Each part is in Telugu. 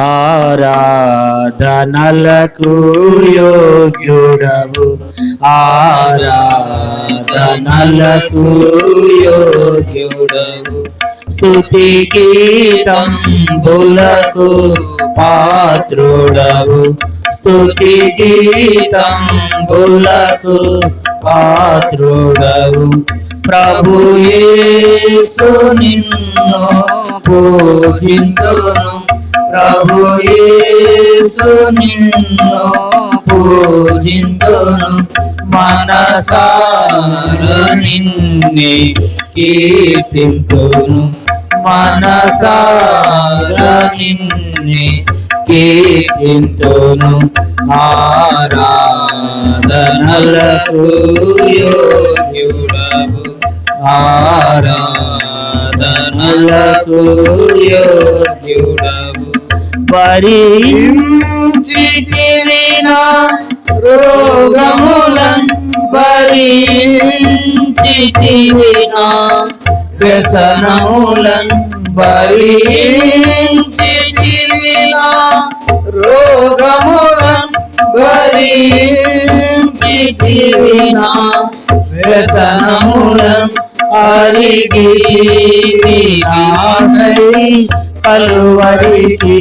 ఆరాధనలకు యోగ్యుడవు, ఆరాధనలకు యోగ్యుడవు, స్తుతి గీతంబులకు పాత్రుడవు, స్తుతి గీతంబులకు పాత్రుడవు, ప్రభు యేసు నిన్ను పూజింతును, ప్రభు యేసు నిన్ను పూజింతును, మనసార నిన్నే కీర్తింతును, మనసార నిన్నే కీర్తింతును, ఆరాధనలకు యోగ్యుడవు, ఆరాధనలకు యోగ్యుడవు, భరించితివి నా రోగములను, భరించితివి నా వ్యసనములను, భరించితివి నా రోగములను, భరించితివి నా వ్యసనములను, అరిగితివి నాకై కలువరికి,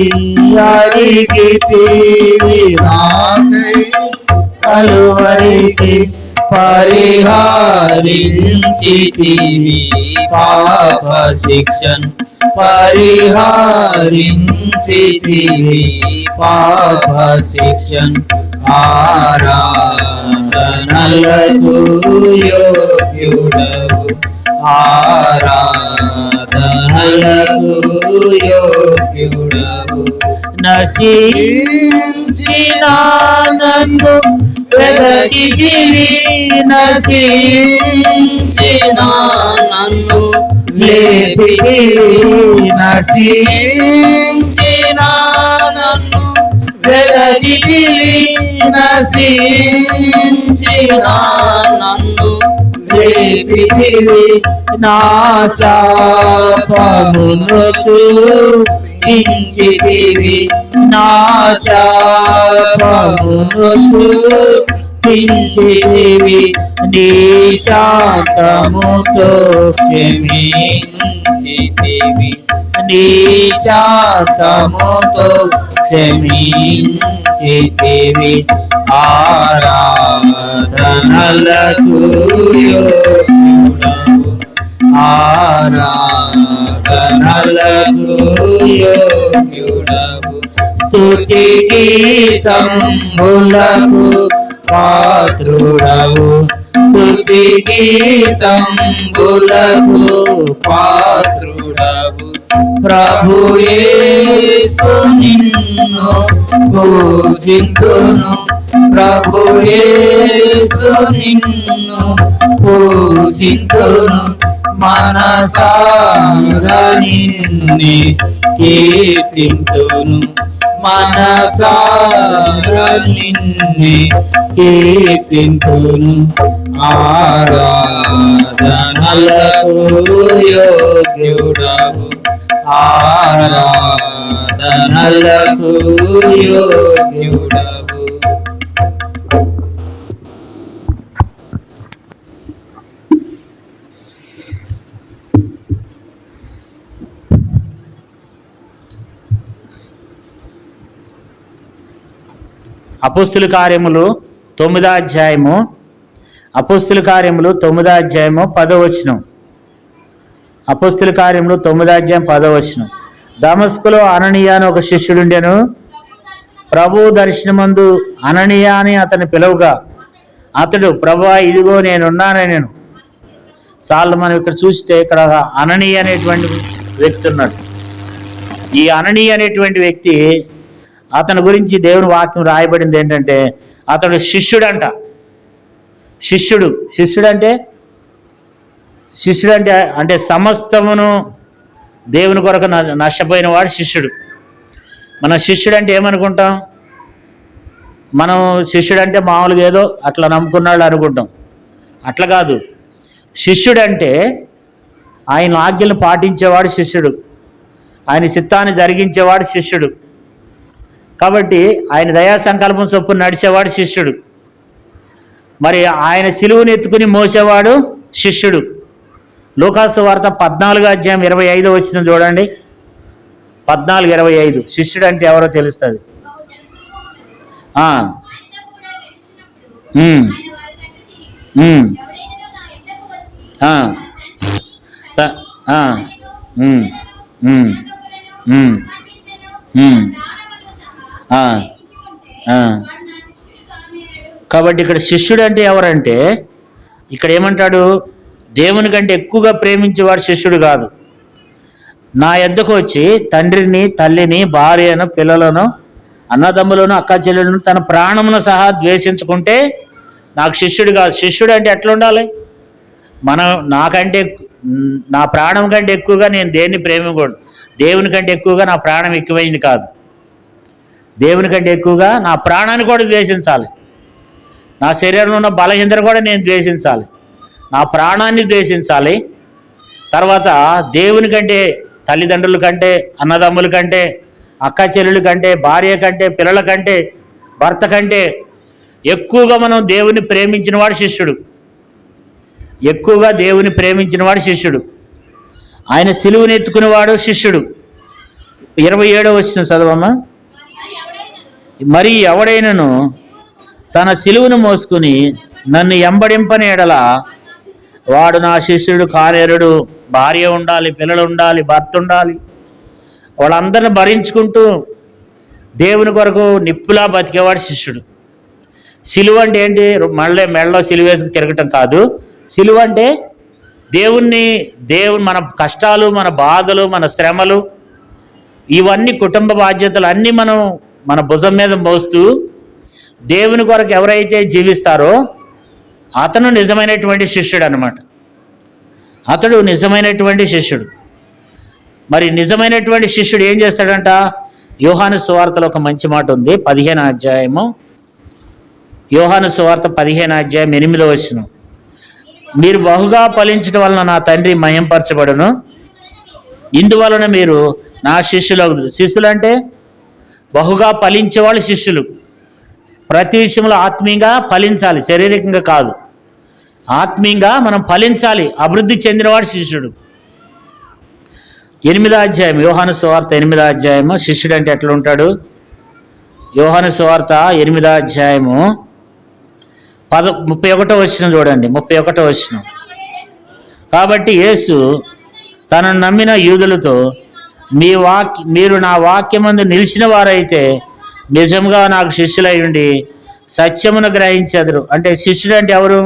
అరిగితివి నాకై కలువరికి, పరిహారించితివి పాప శిక్షను, పరిహారించితివి పాప శిక్షను, ఆరాధనలకు యోగ్యుడవు, ఆరాధనలకు యోగ్యుడవు, నశించిన నన్ను వెదకితివి, నశించిన నన్ను లేపితివి, నశించిన నన్ను వెదకితివి, నశించిన నన్ను లేపితివి, నా చాపమును చూపించితివి, నా చాపమును చూపించితివి, నీ శాంతముతో క్షమించితివి, నీ శాంతముతో క్షమించితివి, ఆరాధనలకు యోగ్యుడవు, ఆరాధనలకు యోగ్యుడవు, స్తుతి గీతంబులకు పాత్రుడవు, స్తుతి గీతంబులకు పాత్రుడవు, ప్రభు యేసు నిన్ను పూజింతును, ప్రభు యేసు నిన్ను పూజింతును, మనసార నిన్నే కీర్తింతును, మనసార నిన్నే కీర్తింతును, ఆరాధనలకు యోగ్యుడవు, ఆరాధనలకు యోగ్యుడవు. అపోస్తుల కార్యములు 9వ అధ్యాయము, అపోస్తుల కార్యములు 9వ అధ్యాయము 10వ వచనం, అపోస్తుల కార్యములు 9వ అధ్యాయం 10వ వచనం. దమస్కులో అననీయ అని ఒక శిష్యుడుండెను. ప్రభు దర్శనమందు అననీయ అని అతన్ని పిలువగా అతడు, ప్రభువా ఇదిగో నేనున్నానని. నేను చాలు మనం ఇక్కడ చూస్తే ఇక్కడ అననీయ అనేటువంటి వ్యక్తి ఉన్నాడు. ఈ అననీయ అనేటువంటి వ్యక్తి, అతని గురించి దేవుని వాక్యం రాయబడింది ఏంటంటే అతడు శిష్యుడంట. శిష్యుడంటే అంటే సమస్తమును దేవుని కొరకు నష్టపోయిన వాడు శిష్యుడు. మన శిష్యుడు అంటే ఏమనుకుంటాం? మనం శిష్యుడు అంటే మామూలుగా ఏదో అట్లా నమ్ముకున్నాడు అనుకుంటాం. అట్లా కాదు. శిష్యుడంటే ఆయన ఆజ్ఞలను పాటించేవాడు శిష్యుడు, ఆయన చిత్తాన్ని జరిగించేవాడు శిష్యుడు. కాబట్టి ఆయన దయా సంకల్పం చొప్పున నడిచేవాడు శిష్యుడు. మరి ఆయన సిలువను ఎత్తుకుని మోసేవాడు శిష్యుడు. లూకాసు వార్త 14:25 చూడండి. 14:25 శిష్యుడు అంటే ఎవరో తెలుస్తుంది. కాబట్టి ఇక్కడ శిష్యుడు అంటే ఎవరంటే, ఇక్కడ ఏమంటాడు, దేవుని కంటే ఎక్కువగా ప్రేమించేవాడు శిష్యుడు కాదు. నా యొద్దకు వచ్చి తండ్రిని, తల్లిని, భార్యను, పిల్లలను, అన్నదమ్ములను, అక్క చెల్లెలను, తన ప్రాణమును సహా ద్వేషించుకుంటే నాకు శిష్యుడు కాదు. శిష్యుడు అంటే ఎట్లా ఉండాలి? నాకంటే, నా ప్రాణం కంటే ఎక్కువగా నేను దేన్ని ప్రేమించకూడదు. దేవుని కంటే ఎక్కువగా నా ప్రాణం ఎక్కువైంది కాదు. దేవుని కంటే ఎక్కువగా నా ప్రాణాన్ని కూడా ద్వేషించాలి. నా శరీరంలో ఉన్న బలహీనతను కూడా నేను ద్వేషించాలి. నా ప్రాణాన్ని ద్వేషించాలి. తర్వాత దేవుని కంటే, తల్లిదండ్రుల కంటే, అన్నదమ్ముల కంటే, అక్క చెల్లెల కంటే, భార్య కంటే, పిల్లల కంటే, భర్త కంటే ఎక్కువగా మనం దేవుని ప్రేమించిన వాడు శిష్యుడు. ఎక్కువగా దేవుని ప్రేమించిన వాడు శిష్యుడు. ఆయన సిలువను ఎత్తుకునేవాడు శిష్యుడు. 27 చదవమ్మా. మరి ఎవడైనను తన సిలువను మోసుకుని నన్ను ఎంబడింపని ఎడల వాడు నా శిష్యుడు కానేరుడు. భార్య ఉండాలి, పిల్లలు ఉండాలి, భర్త ఉండాలి. వాళ్ళందరిని భరించుకుంటూ దేవుని కొరకు నిప్పులా బతికేవాడు శిష్యుడు. సిలువ అంటే ఏంటి? మెడలో సిలువ వేసుకు తిరగటం కాదు. సిలువ అంటే దేవుని మన కష్టాలు, మన బాధలు, మన శ్రమలు, ఇవన్నీ కుటుంబ బాధ్యతలు అన్నీ మనం మన భుజం మీద మోస్తూ దేవుని కొరకు ఎవరైతే జీవిస్తారో అతను నిజమైనటువంటి శిష్యుడు అన్నమాట. అతడు నిజమైనటువంటి శిష్యుడు. మరి నిజమైనటువంటి శిష్యుడు ఏం చేస్తాడంట? యోహాను సువార్తలో ఒక మంచి మాట ఉంది. 15వ అధ్యాయము, యోహాను సువార్త 15వ అధ్యాయం 8వ వచనం. మీరు బహుగా ఫలించడం వలన నా తండ్రి మహింపరచబడును, ఇందువలన మీరు నా శిష్యులు. శిష్యులు అంటే బహుగా ఫలించేవాళ్ళు శిష్యులు. ప్రతి విషయంలో ఆత్మీయంగా ఫలించాలి, శారీరకంగా కాదు. ఆత్మీయంగా మనం ఫలించాలి, అభివృద్ధి చెందినవాడు శిష్యుడు. 8వ అధ్యాయం, యోహాను సువార్త 8వ అధ్యాయము. శిష్యుడు అంటే ఎట్లా ఉంటాడు? యోహాను సువార్త 8వ అధ్యాయము 31వ వచనం చూడండి. 31వ వచనం. కాబట్టి యేసు తనను నమ్మిన యూదులతో, మీరు నా వాక్యమందు నిలిచిన వారైతే నిజంగా నాకు శిష్యులై ఉండి సత్యమును గ్రహించెదరు. అంటే శిష్యుడు అంటే ఎవరు?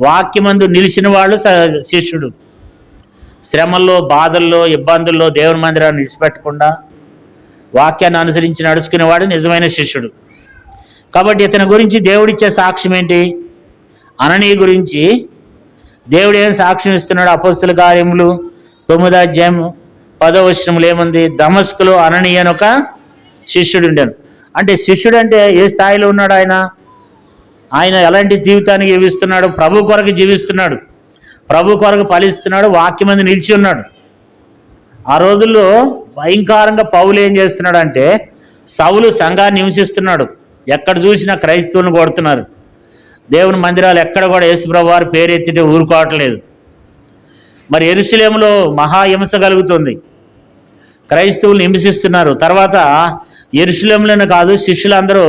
వాక్యమందు నిలిచిన వాళ్ళు శిష్యుడు. శ్రమల్లో, బాధల్లో, ఇబ్బందుల్లో దేవుని మందిరాన్ని విడిచిపెట్టకుండా వాక్యాన్ని అనుసరించి నడుచుకునేవాడు నిజమైన శిష్యుడు. కాబట్టి ఇతని గురించి దేవుడిచ్చే సాక్ష్యం ఏంటి? అననీయ గురించి దేవుడు ఏం సాక్ష్యం ఇస్తున్నాడు? అపోస్తుల కార్యములు 9వ అధ్యాయం 10వ వచనంలో ఏముంది? దమస్కులో అననీయ అని ఒక శిష్యుడు ఉండేను. అంటే శిష్యుడు అంటే ఏ స్థాయిలో ఉన్నాడు? ఆయన ఎలాంటి జీవితాన్ని జీవిస్తున్నాడు? ప్రభు కొరకు జీవిస్తున్నాడు, ప్రభు కొరకు ఫలిస్తున్నాడు, వాక్యమందు నిలిచి ఉన్నాడు. ఆ రోజుల్లో భయంకరంగా పౌలు ఏం చేస్తున్నాడు అంటే, సౌలు సంఘాన్ని హింసిస్తున్నాడు. ఎక్కడ చూసినా క్రైస్తవులను కొడుతున్నారు. దేవుని మందిరాలు ఎక్కడ కూడా యేసుప్రభు వారు పేరెత్తితే ఊరుకోవట్లేదు. మరి యెరూషలేములో మహాహింస కలుగుతుంది, క్రైస్తవులను హింసిస్తున్నారు. తర్వాత యెరూషలేములోనే కాదు, శిష్యులందరూ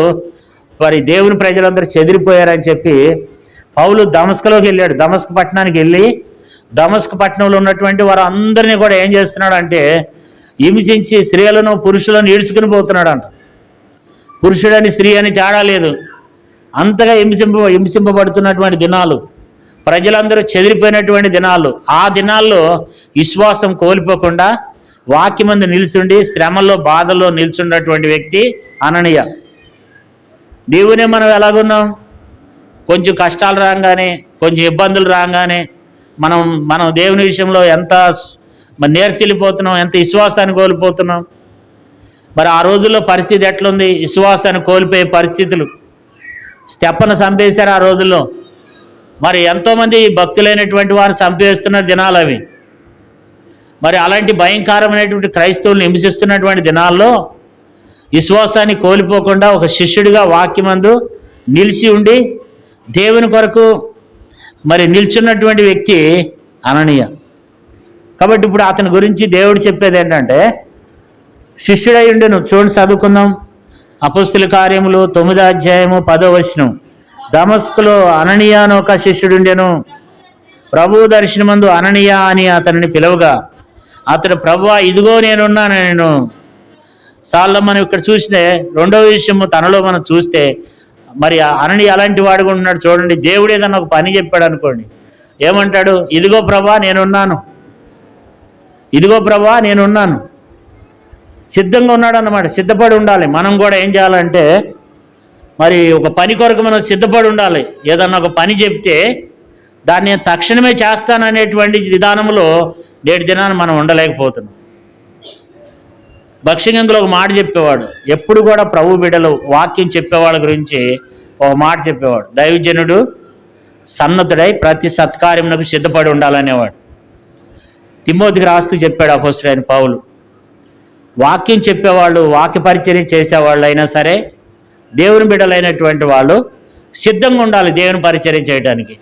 మరి దేవుని ప్రజలందరూ చెదిరిపోయారని చెప్పి పౌలు దమస్కులోకి వెళ్ళాడు. దమస్కు పట్టణానికి వెళ్ళి దమస్కు పట్టణంలో ఉన్నటువంటి వారు అందరినీ కూడా ఏం చేస్తున్నాడు అంటే హింసించి స్త్రీలను, పురుషులను ఈడ్చుకుని పోతున్నాడు అంట. పురుషుడని స్త్రీ అని తేడా లేదు, అంతగా హింసింపబడుతున్నటువంటి దినాలు, ప్రజలందరూ చెదిరిపోయినటువంటి దినాలు. ఆ దినాల్లో విశ్వాసం కోల్పోకుండా వాక్యమందు నిలుచుండి శ్రమల్లో, బాధల్లో నిల్చున్నటువంటి వ్యక్తి అననీయ. దేవునే మనం ఎలాగున్నాం? కొంచెం కష్టాలు రాగానే, కొంచెం ఇబ్బందులు రాగానే మనం దేవుని విషయంలో ఎంత నేర్చిల్లిపోతున్నాం, ఎంత విశ్వాసాన్ని కోల్పోతున్నాం. మరి ఆ రోజుల్లో పరిస్థితి ఎట్లుంది? విశ్వాసాన్ని కోల్పోయే పరిస్థితులు. స్టెప్పను చంపేశారు ఆ రోజుల్లో. మరి ఎంతోమంది భక్తులైనటువంటి వారు చంపేస్తున్న దినాలు అవి. మరి అలాంటి భయంకరమైనటువంటి క్రైస్తవులను హింసిస్తున్నటువంటి దినాల్లో విశ్వాసాన్ని కోల్పోకుండా ఒక శిష్యుడిగా వాక్యమందు నిలిచి ఉండి దేవుని కొరకు మరి నిల్చున్నటువంటి వ్యక్తి అననీయ. కాబట్టి ఇప్పుడు అతని గురించి దేవుడు చెప్పేది ఏంటంటే, శిష్యుడై ఉండెను. చూడండి, చదువుకుందాం. అపోస్తుల కార్యములు 9వ అధ్యాయము 10వ వచనం. దమస్కులో అననీయ అని ఒక శిష్యుడు ఉండెను. ప్రభువు దర్శనమందు అననీయ అని అతనిని పిలువగా అతడు, ప్రభువా ఇదిగో నేనున్నాను. నేను సార్లు మనం ఇక్కడ చూస్తే రెండవ విషయము తనలో మనం చూస్తే మరి అననీయ అలాంటి వాడుగా ఉన్నాడు. చూడండి, దేవుడు ఏదన్నా ఒక పని చెప్పాడు అనుకోండి, ఏమంటాడు? ఇదిగో ప్రభువా నేనున్నాను, ఇదిగో ప్రభువా నేనున్నాను. సిద్ధంగా ఉన్నాడు అన్నమాట. సిద్ధపడి ఉండాలి. మనం కూడా ఏం చేయాలంటే మరి ఒక పని కొరకు మనం సిద్ధపడి ఉండాలి. ఏదన్నా ఒక పని చెప్తే దాన్ని తక్షణమే చేస్తాననేటువంటి విధానంలో నేటి దినాన్ని మనం ఉండలేకపోతున్నాం. భక్ష్యంలో ఒక మాట చెప్పేవాడు. ఎప్పుడు కూడా ప్రభు బిడ్డలు వాక్యం చెప్పేవాళ్ళ గురించి ఒక మాట చెప్పేవాడు. దైవజనుడు సన్నద్ధుడై ప్రతి సత్కార్యమునకు సిద్ధపడి ఉండాలనేవాడు. తిమోతికి రాస్తూ చెప్పాడు అపోస్తలుడైన పౌలు. వాక్యం చెప్పేవాళ్ళు, వాక్య పరిచర్య చేసేవాళ్ళు అయినా సరే దేవుని బిడ్డలైనటువంటి వాళ్ళు సిద్ధంగా ఉండాలి దేవుని పరిచర్య చేయడానికి.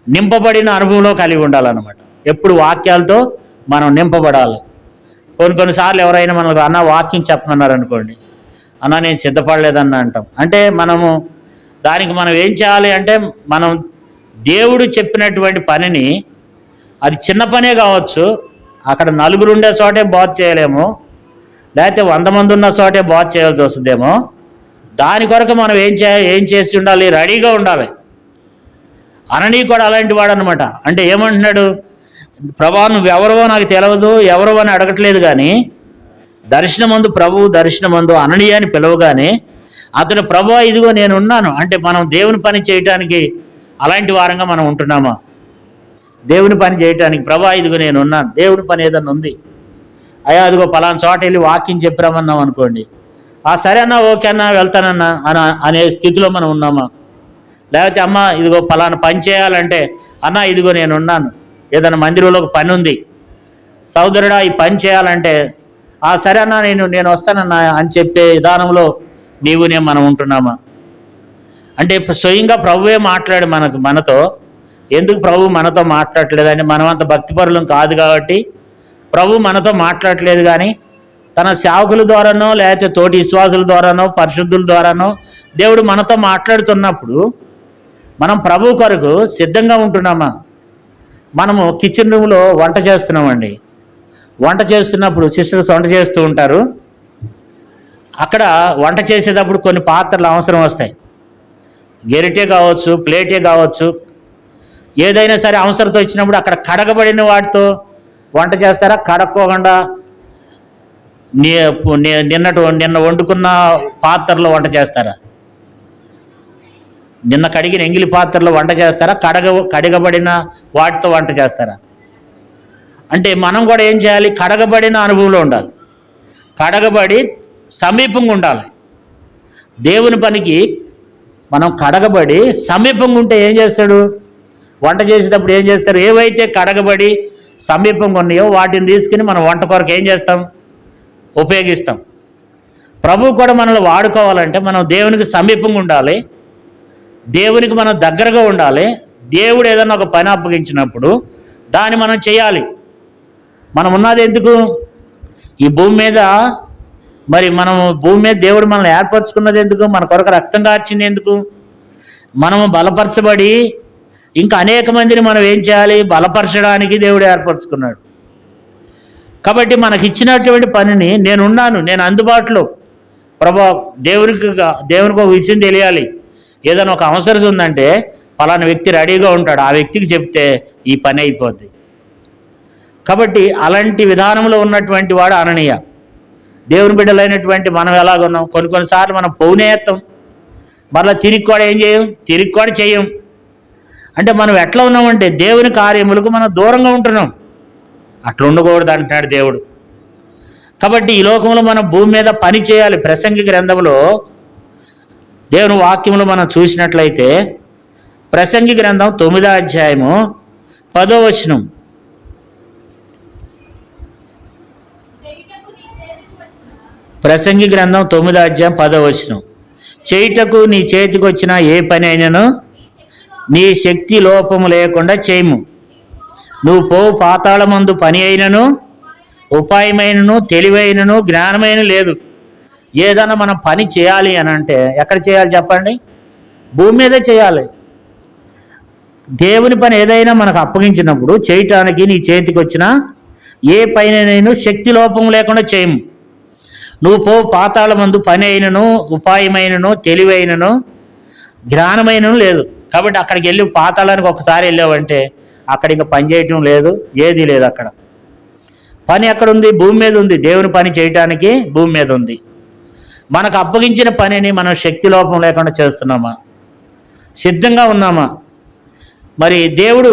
నింపబడిన అనుభవంలో కలిగి ఉండాలన్నమాట. ఎప్పుడు వాక్యాలతో మనం నింపబడాలి. కొన్నిసార్లు ఎవరైనా మనకు అన్న వాక్యం చెప్పమన్నారు అనుకోండి, అన్న నేను సిద్ధపడలేదన్న అంటాం. అంటే మనము దానికి మనం ఏం చేయాలి అంటే, మనం దేవుడు చెప్పినటువంటి పనిని, అది చిన్న పనే కావచ్చు, అక్కడ నలుగురు ఉండే చోటే బాత్ చేయలేము, లేకపోతే 100 మంది ఉన్న చోటే బాత్ చేయాల్సి వస్తుందేమో, దాని కొరకు మనం ఏం చేసి ఉండాలి? రెడీగా ఉండాలి. అననీయ కూడా అలాంటి వాడు అనమాట. అంటే ఏమంటున్నాడు? ప్రభా నువ్వెవరో నాకు తెలియదు, ఎవరో అని అడగట్లేదు, కానీ దర్శనమందు, ప్రభువు దర్శనమందు అననీయ అని పిలవగానే అతడు, ప్రభువా ఇదిగో నేనున్నాను అంటే మనం దేవుని పని చేయటానికి అలాంటి వారంగా మనం ఉంటున్నామా? దేవుని పని చేయటానికి ప్రభువా ఇదిగో నేనున్నాను. దేవుని పని ఏదన్నా ఉంది, అయ్యా అదిగో పలానా చోట వెళ్ళి వాక్యం చెప్పిరామన్నాం అనుకోండి, సరే అన్నా, ఓకే అన్నా, వెళ్తానన్నా అనే స్థితిలో మనం ఉన్నామా? లేకపోతే అమ్మ ఇదిగో పలానా పని చేయాలంటే, అన్నా ఇదిగో నేనున్నాను, ఏదైనా మందిరంలో ఒక పని ఉంది, సోదరుడా ఈ పని చేయాలంటే, సరే అన్నా నేను వస్తానన్నా అని చెప్పే విధానంలో నేను మనం ఉంటున్నామా? అంటే స్వయంగా ప్రభువే మాట్లాడు మనతో. ఎందుకు ప్రభు మనతో మాట్లాడట్లేదని? మనమంత భక్తిపరులం కాదు కాబట్టి ప్రభు మనతో మాట్లాడట్లేదు. కానీ తన సేవకుల ద్వారానో, లేకపోతే తోటి విశ్వాసుల ద్వారానో, పరిశుద్ధుల ద్వారానో దేవుడు మనతో మాట్లాడుతున్నప్పుడు మనం ప్రభు కొరకు సిద్ధంగా ఉంటున్నామా? మనము కిచెన్ రూమ్లో వంట చేస్తున్నామండి. వంట చేస్తున్నప్పుడు సిస్టర్స్ వంట చేస్తూ ఉంటారు. అక్కడ వంట చేసేటప్పుడు కొన్ని పాత్రలు అవసరం వస్తాయి. గెరిటే కావచ్చు, ప్లేటే కావచ్చు, ఏదైనా సరే అవసరంతో వచ్చినప్పుడు అక్కడ కడగబడిన వాటితో వంట చేస్తారా? కడక్కోకుండా నిన్న వండుకున్న పాత్రలో వంట చేస్తారా? నిన్న కడిగిన ఎంగిలి పాత్రలో వంట చేస్తారా? కడగబడిన వాటితో వంట చేస్తారా? అంటే మనం కూడా ఏం చేయాలి? కడగబడిన అనుభవంలో ఉండాలి. కడగబడి సమీపంగా ఉండాలి. దేవుని పనికి మనం కడగబడి సమీపంగా ఉంటే ఏం చేస్తాడు? వంట చేసేటప్పుడు ఏం చేస్తారు? ఏవైతే కడగబడి సమీపంగా ఉన్నాయో వాటిని తీసుకుని మనం వంట కొరకు ఏం చేస్తాం? ఉపయోగిస్తాం. ప్రభువు కూడా మనల్ని వాడుకోవాలంటే మనం దేవునికి సమీపంగా ఉండాలి, దేవునికి మనం దగ్గరగా ఉండాలి. దేవుడు ఏదైనా ఒక పని అప్పగించినప్పుడు దాన్ని మనం చేయాలి. మనం ఉన్నది ఎందుకు? ఈ భూమి మీద. మరి మనము భూమి మీద దేవుడు మనల్ని ఏర్పరచుకున్నది ఎందుకు? మన కొరకు రక్తం కార్చింది ఎందుకు? మనము బలపరచబడి ఇంకా అనేక మందిని మనం ఏం చేయాలి? బలపరచడానికి దేవుడు ఏర్పరచుకున్నాడు. కాబట్టి మనకి ఇచ్చినటువంటి పనిని నేనున్నాను, నేను అందుబాటులో. ప్రభా దేవునికి ఒక విషయం తెలియాలి. ఏదైనా ఒక అవసరం ఉందంటే పలానా వ్యక్తి రెడీగా ఉంటాడు, ఆ వ్యక్తికి చెప్తే ఈ పని అయిపోద్ది. కాబట్టి అలాంటి విధానంలో ఉన్నటువంటి వాడు అననీయ. దేవుని బిడ్డలైనటువంటి మనం ఎలాగున్నాం? కొన్నిసార్లు మనం పౌనేత్తం, మరలా తిరిగి కూడా చేయం. అంటే మనం ఎట్లా ఉన్నామంటే దేవుని కార్యములకు మనం దూరంగా ఉంటున్నాం. అట్లా ఉండకూడదు అంటున్నాడు దేవుడు. కాబట్టి ఈ లోకంలో మనం భూమి మీద పని చేయాలి. ప్రసంగి గ్రంథంలో దేవుని వాక్యములు మనం చూసినట్లయితే ప్రసంగి గ్రంథం 9వ అధ్యాయము 10వ వచనం. ప్రసంగి గ్రంథం 9వ అధ్యాయం 10వ వచనం. చేయుటకు నీ చేతికి వచ్చిన ఏ పని అయినను నీ శక్తి లోపము లేకుండా చేయము. నువ్వు పోవు పాతాళమందు పని అయినను ఉపాయమైనను తెలివైనను జ్ఞానమైన లేదు. ఏదైనా మనం పని చేయాలి అని అంటే ఎక్కడ చేయాలి చెప్పండి? భూమి మీదే చేయాలి. దేవుని పని ఏదైనా మనకు అప్పగించినప్పుడు చేయటానికి నీ చేతికి వచ్చిన ఏ పైనైనా శక్తి లోపం లేకుండా చేయము. నువ్వు పో పాతాళమందు పని అయినను ఉపాయమైనను తెలివైనను జ్ఞానమైనను లేదు. కాబట్టి అక్కడికి వెళ్ళి పాతాళానికి ఒకసారి వెళ్ళావంటే అక్కడ ఇంకా పని చేయటం లేదు, ఏది లేదు. అక్కడ పని ఎక్కడుంది? భూమి మీద ఉంది. దేవుని పని చేయటానికి భూమి మీద ఉంది. మనకు అప్పగించిన పనిని మనం శక్తి లోపం లేకుండా చేస్తున్నామా? సిద్ధంగా ఉన్నామా? మరి దేవుడు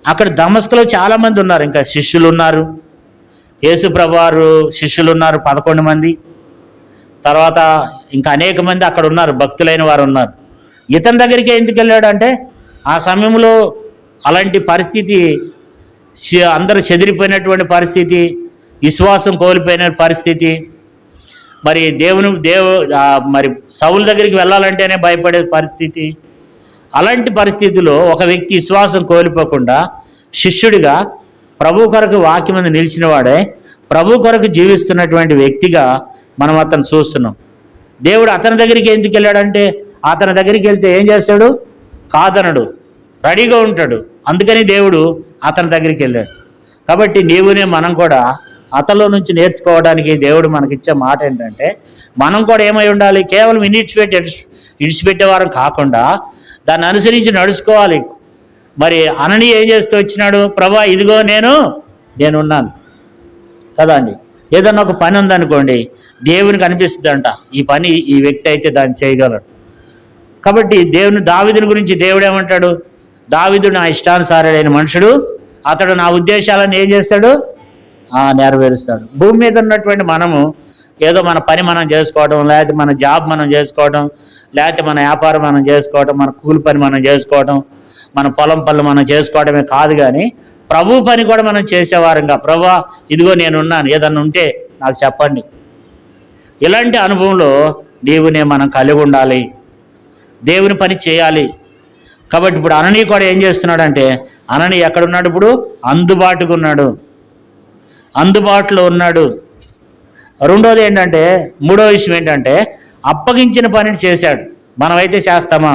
అక్కడ దమస్కులో చాలామంది ఉన్నారు, ఇంకా శిష్యులు ఉన్నారు. యేసు ప్రభువారు శిష్యులు ఉన్నారు 11 మంది. తర్వాత ఇంకా అనేక మంది అక్కడ ఉన్నారు, భక్తులైన వారు ఉన్నారు. ఇతని దగ్గరికి ఎందుకు వెళ్ళాడు అంటే ఆ సమయంలో అలాంటి పరిస్థితి, అందరూ చెదిరిపోయినటువంటి పరిస్థితి, విశ్వాసం కోల్పోయిన పరిస్థితి. మరి మరి సౌలు దగ్గరికి వెళ్ళాలంటేనే భయపడే పరిస్థితి. అలాంటి పరిస్థితిలో ఒక వ్యక్తి విశ్వాసం కోల్పోకుండా శిష్యుడిగా ప్రభు కొరకు వాక్యం మీద నిలిచిన వాడే ప్రభు కొరకు జీవిస్తున్నటువంటి వ్యక్తిగా మనం అతను చూస్తున్నాం. దేవుడు అతని దగ్గరికి ఎందుకు వెళ్ళాడంటే అతని దగ్గరికి వెళ్తే ఏం చేస్తాడు? కాదనడు, రెడీగా ఉంటాడు. అందుకని దేవుడు అతని దగ్గరికి వెళ్ళాడు. కాబట్టి నీవునే మనం కూడా అతనిలో నుంచి నేర్చుకోవడానికి దేవుడు మనకిచ్చే మాట ఏంటంటే మనం కూడా ఏమై ఉండాలి? కేవలం ఇడిచిపెట్టేవారం కాకుండా దాన్ని అనుసరించి నడుచుకోవాలి. మరి అననీయ ఏం చేస్తూ వచ్చినాడు? ప్రభా ఇదిగో నేనున్నాను కదా అండి. ఏదన్నా ఒక పని ఉందనుకోండి, దేవునికి అనిపిస్తుందంట ఈ పని ఈ వ్యక్తి అయితే దాన్ని చేయగలడు. కాబట్టి దావీదుని గురించి దేవుడు ఏమంటాడు? దావీదు నా ఇష్టానుసారుడైన మనుషుడు, అతడు నా ఉద్దేశాలను ఏం చేస్తాడు? నెరవేరుస్తాడు. భూమి మీద ఉన్నటువంటి మనము ఏదో మన పని మనం చేసుకోవడం, లేకపోతే మన జాబ్ మనం చేసుకోవడం, లేకపోతే మన వ్యాపారం మనం చేసుకోవడం, మన కూలి పని మనం చేసుకోవడం, మన పొలం పనులు మనం చేసుకోవడమే కాదు, కానీ ప్రభు పని కూడా మనం చేసేవారంగా ప్రభువా ఇదిగో నేనున్నాను, ఏదన్నా ఉంటే నాకు చెప్పండి. ఇలాంటి అనుభవంలో దేవునే మనం కలిగి ఉండాలి, దేవుని పని చేయాలి. కాబట్టి ఇప్పుడు అననీయ కూడా ఏం చేస్తున్నాడంటే అననీయ ఎక్కడున్నాడు? ఇప్పుడు అందుబాటులో ఉన్నాడు. రెండోది ఏంటంటే, మూడో విషయం ఏంటంటే అప్పగించిన పనిని చేశాడు. మనమైతే చేస్తామా?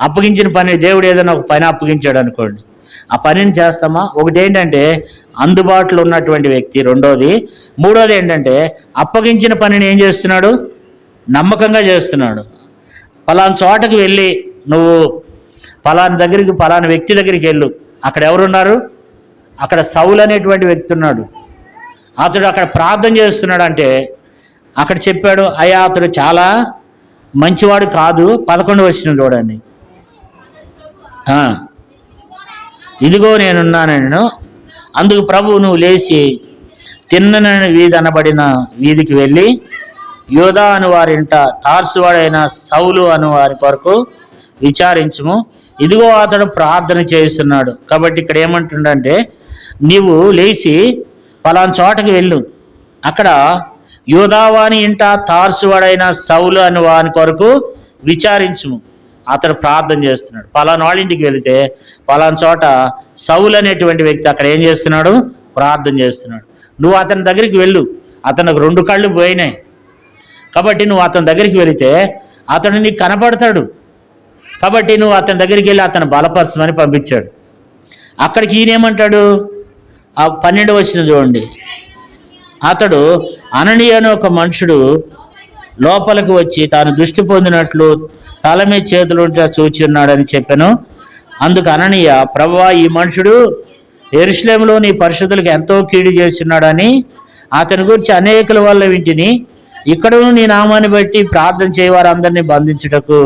అప్పగించిన పని, దేవుడు ఏదైనా ఒక పని అప్పగించాడు అనుకోండి, ఆ పనిని చేస్తామా? ఒకటి ఏంటంటే అందుబాటులో ఉన్నటువంటి వ్యక్తి, రెండోది. మూడోది ఏంటంటే అప్పగించిన పనిని ఏం చేస్తున్నాడు? నమ్మకంగా చేస్తున్నాడు. పలానా చోటకి వెళ్ళి నువ్వు పలానా వ్యక్తి దగ్గరికి వెళ్ళు. అక్కడ ఎవరున్నారు? అక్కడ సౌలు అనేటువంటి వ్యక్తి ఉన్నాడు. అతడు అక్కడ ప్రార్థన చేస్తున్నాడు. అంటే అక్కడ చెప్పాడు, అయ్యా అతడు చాలా మంచివాడు కాదు. 11వ వచనం చూడండి. ఇదిగో నేనున్నాను. అందుకు ప్రభువు నువ్వు లేచి తిన్నని వీధి అనబడిన వీధికి వెళ్ళి యోధా అను వారింట తార్సువాడైన సౌలు అను వారి కొరకు విచారించుము. ఇదిగో అతడు ప్రార్థన చేస్తున్నాడు. కాబట్టి ఇక్కడ ఏమంటుండంటే నీవు లేచి పలానా చోటకి వెళ్ళు, అక్కడ యోధావాని ఇంట తార్సువాడైన సౌలు అని వాని కొరకు విచారించుము. అతడు ప్రార్థన చేస్తున్నాడు. పలానా వాళ్ళ ఇంటికి వెళితే పలానా చోట సౌలు అనేటువంటి వ్యక్తి అక్కడ ఏం చేస్తున్నాడు? ప్రార్థన చేస్తున్నాడు. నువ్వు అతని దగ్గరికి వెళ్ళు. అతనికి 2 కళ్ళు పోయినాయి. కాబట్టి నువ్వు అతని దగ్గరికి వెళితే అతడు నీకు కనపడతాడు. కాబట్టి నువ్వు అతని దగ్గరికి వెళ్ళి అతను బలపరచమని పంపించాడు. అక్కడికి ఈయనేమంటాడు? ఆ 12వ వచనం చూడండి. అతడు అననీయ అనే ఒక మనుషుడు లోపలికి వచ్చి తాను దృష్టి పొందినట్లు తల మీద చేతులు చూచి ఉన్నాడని చెప్పాను. అందుకు అననీయ, ప్రభువా ఈ మనుషుడు యెరూషలేములో నీ పరిశుద్ధులకు ఎంతో కీడు చేస్తున్నాడని అతని గురించి అనేకుల వల్ల వింటిని. ఇక్కడను నీ నామాన్ని బట్టి ప్రార్థన చేయవారందరినీ బంధించుటకు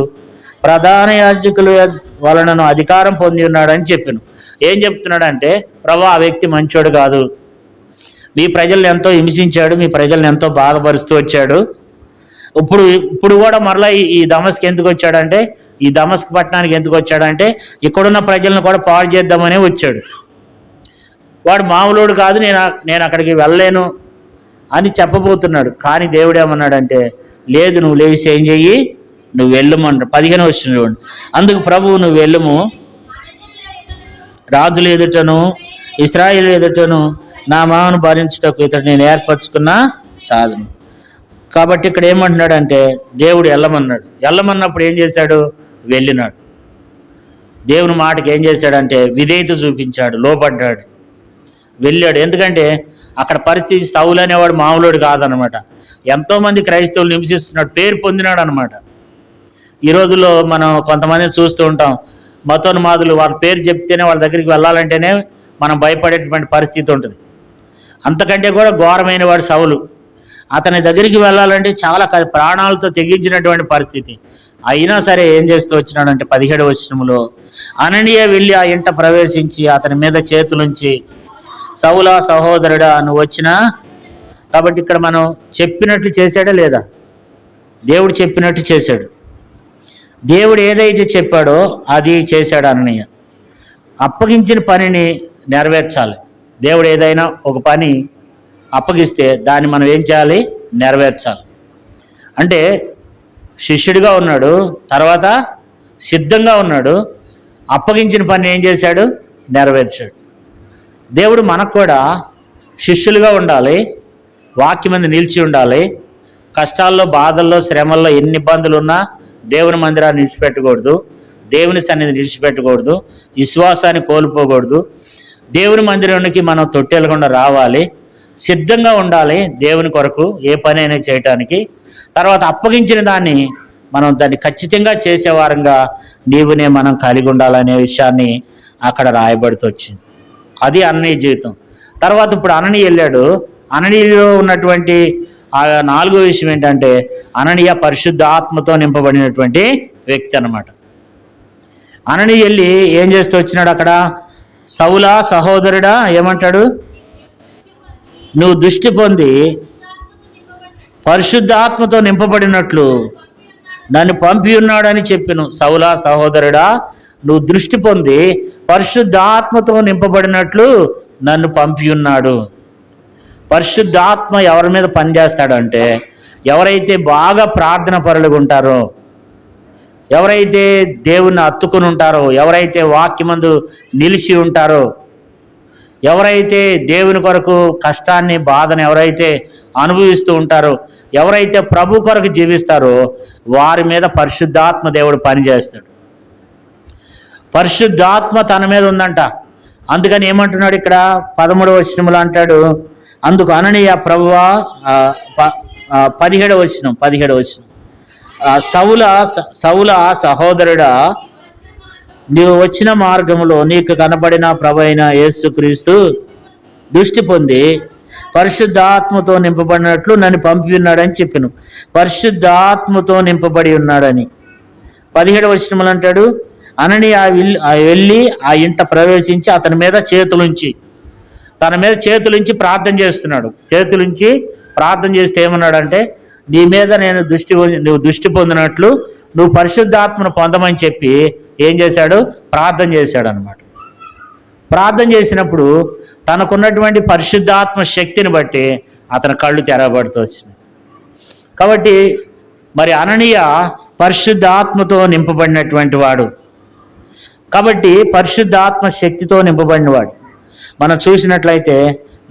ప్రధాన యాజకుల వలనను అధికారం పొంది ఉన్నాడని చెప్పాను. ఏం చెప్తున్నాడంటే, ప్రభువా ఆ వ్యక్తి మంచోడు కాదు, మీ ప్రజల్ని ఎంతో హింసించాడు, మీ ప్రజల్ని ఎంతో బాధపరుస్తూ వచ్చాడు. ఇప్పుడు కూడా మరలా ఈ దమస్కు ఎందుకు వచ్చాడంటే, ఈ దమస్కు పట్టణానికి ఎందుకు వచ్చాడంటే ఇక్కడున్న ప్రజలను కూడా పాడు చేద్దామనే వచ్చాడు. వాడు మామూలుడు కాదు, నేను అక్కడికి వెళ్ళలేను అని చెప్పబోతున్నాడు. కానీ దేవుడు ఏమన్నాడంటే, లేదు, నువ్వు లేచి ఏం చెయ్యి, నువ్వు వెళ్ళమన్నాడు. 15 వచనం చూడండి. అందుకు ప్రభువు, నువ్వు వెళ్ళము, రాజుల ఎదుటను ఇశ్రాయేలు ఎదుటను నా మామను భరించుటకు ఇతడు నేను ఏర్పరచుకున్న సాధన. కాబట్టి ఇక్కడ ఏమంటున్నాడంటే, దేవుడు వెళ్ళమన్నాడు. వెళ్ళమన్నప్పుడు ఏం చేశాడు? వెళ్ళినాడు. దేవుని మాటకి ఏం చేశాడంటే విధేయత చూపించాడు, లోపడ్డాడు, వెళ్ళాడు. ఎందుకంటే అక్కడ పరిస్థితి సౌలు అనేవాడు మామూలుడు కాదనమాట. ఎంతోమంది క్రైస్తవులు నివసిస్తున్నాడు, పేరు పొందినాడు అనమాట. ఈ రోజుల్లో మనం కొంతమందిని చూస్తూ ఉంటాం, మతోన్మాదులు. వాళ్ళ పేరు చెప్తేనే వాళ్ళ దగ్గరికి వెళ్ళాలంటేనే మనం భయపడేటువంటి పరిస్థితి ఉంటుంది. అంతకంటే కూడా ఘోరమైన వాడు సౌలు. అతని దగ్గరికి వెళ్ళాలంటే చాలా ప్రాణాలతో తెగించినటువంటి పరిస్థితి. అయినా సరే ఏం చేస్తూ వచ్చినాడంటే 17వ వచనంలో, అననీయ వెళ్ళి ఆ ఇంట ప్రవేశించి అతని మీద చేతులుంచి, సౌలా సహోదరుడా నువ్వు వచ్చినా. కాబట్టి ఇక్కడ మనం చెప్పినట్లు చేశాడా లేదా? దేవుడు చెప్పినట్టు చేశాడు. దేవుడు ఏదైతే చెప్పాడో అది చేశాడు అననీయ. అప్పగించిన పనిని నెరవేర్చాలి. దేవుడు ఏదైనా ఒక పని అప్పగిస్తే దాన్ని మనం ఏం చేయాలి? నెరవేర్చాలి. అంటే శిష్యుడిగా ఉన్నాడు, తర్వాత సిద్ధంగా ఉన్నాడు, అప్పగించిన పని ఏం చేశాడు? నెరవేర్చాడు. దేవుడు మనకు కూడా శిష్యులుగా ఉండాలి, వాక్యం మీద నిలిచి ఉండాలి. కష్టాల్లో, బాధల్లో, శ్రమల్లో ఎన్ని ఇబ్బందులు ఉన్నా దేవుని మందిరాన్ని నిలిచిపెట్టకూడదు, దేవుని సన్నిధి నిలిచిపెట్టకూడదు, విశ్వాసాన్ని కోల్పోకూడదు. దేవుని మందిరానికి మనం తొట్టెలకుండా రావాలి, సిద్ధంగా ఉండాలి దేవుని కొరకు ఏ పని అయినా చేయటానికి. తర్వాత అప్పగించిన దాన్ని మనం దాన్ని ఖచ్చితంగా చేసేవారంగా నీవునే మనం కలిగి ఉండాలనే విషయాన్ని అక్కడ రాయబడుతూ వచ్చింది. అది అననీయ జీవితం. తర్వాత ఇప్పుడు అననీయ వెళ్ళాడు. అననీయలో ఉన్నటువంటి ఆ 4వ విషయం ఏంటంటే, అననీయ పరిశుద్ధ ఆత్మతో నింపబడినటువంటి వ్యక్తి అన్నమాట. అననీయ వెళ్ళి ఏం చేస్తూ వచ్చినాడు? అక్కడ సౌలా సహోదరుడా ఏమంటాడు? నువ్వు దృష్టి పొంది పరిశుద్ధాత్మతో నింపబడినట్లు నన్ను పంపి ఉన్నాడని చెప్పిను. సౌలా సహోదరుడా నువ్వు దృష్టి పొంది పరిశుద్ధాత్మతో నింపబడినట్లు నన్ను పంపి ఉన్నాడు. పరిశుద్ధాత్మ ఎవరి మీద పనిచేస్తాడంటే, ఎవరైతే బాగా ప్రార్థన పరులుగా ఉంటారో, ఎవరైతే దేవుణ్ణి అత్తుకుని ఉంటారో, ఎవరైతే వాక్యమందు నిలిచి ఉంటారో, ఎవరైతే దేవుని కొరకు కష్టాన్ని, బాధను ఎవరైతే అనుభవిస్తూ ఉంటారో, ఎవరైతే ప్రభు కొరకు జీవిస్తారో వారి మీద పరిశుద్ధాత్మ దేవుడు పనిచేస్తాడు. పరిశుద్ధాత్మ తన మీద ఉందంట. అందుకని ఏమంటున్నాడు ఇక్కడ 13వ వచనంలో అంటాడు, అందుకు అననీయ ప్రభువా 17వ వచనం సౌల సహోదరుడా నీవు వచ్చిన మార్గంలో నీకు కనబడిన ప్రభు అయిన యేసుక్రీస్తు దృష్టి పొంది పరిశుద్ధాత్మతో నింపబడినట్లు నన్ను పంపి ఉన్నాడని చెప్పాను. పరిశుద్ధాత్మతో నింపబడి ఉన్నాడని 17వ వచనంలో అంటాడు, అననీయ వెళ్ళి ఆ ఇంట ప్రవేశించి అతని మీద చేతులుంచి ప్రార్థన చేస్తున్నాడు. చేతులుంచి ప్రార్థన చేస్తే ఏమన్నాడంటే, నీ మీద నువ్వు దృష్టి పొందినట్లు నువ్వు పరిశుద్ధాత్మను పొందమని చెప్పి ఏం చేశాడు? ప్రార్థన చేశాడు అన్నమాట. ప్రార్థన చేసినప్పుడు తనకున్నటువంటి పరిశుద్ధాత్మ శక్తిని బట్టి అతని కళ్ళు తెరవబడుతూ వచ్చినాయి. కాబట్టి మరి అననీయ పరిశుద్ధాత్మతో నింపబడినటువంటి వాడు. కాబట్టి పరిశుద్ధాత్మ శక్తితో నింపబడినవాడు. మనం చూసినట్లయితే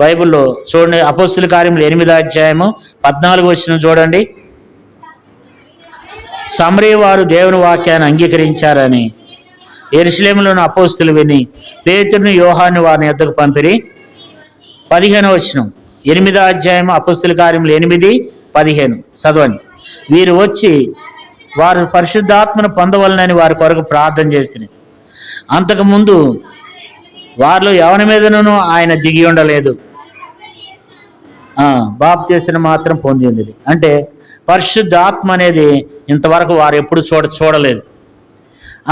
బైబిల్లో చూడండి, అపోస్తుల కార్యములు 8వ అధ్యాయము 14వ వచనం చూడండి. సమరయ వారు దేవుని వాక్యాన్ని అంగీకరించారని యెరూషలేములోని అపోస్తులు విని పేతురును యోహాను వారిని యొద్దకు పంపిరి. 15వ వచనం 8వ అధ్యాయం అపోస్తుల కార్యములు 8:15 చదవండి. వీరు వచ్చి వారు పరిశుద్ధాత్మను పొందవలనని వారి కొరకు ప్రార్థన చేస్తున్నారు. అంతకుముందు వారిలో ఎవరి మీదనూ ఆయన దిగి ఉండలేదు, బాప్తిస్మం మాత్రం పొంది ఉంది. అంటే పరిశుద్ధాత్మ అనేది ఇంతవరకు వారు ఎప్పుడు చూడలేదు.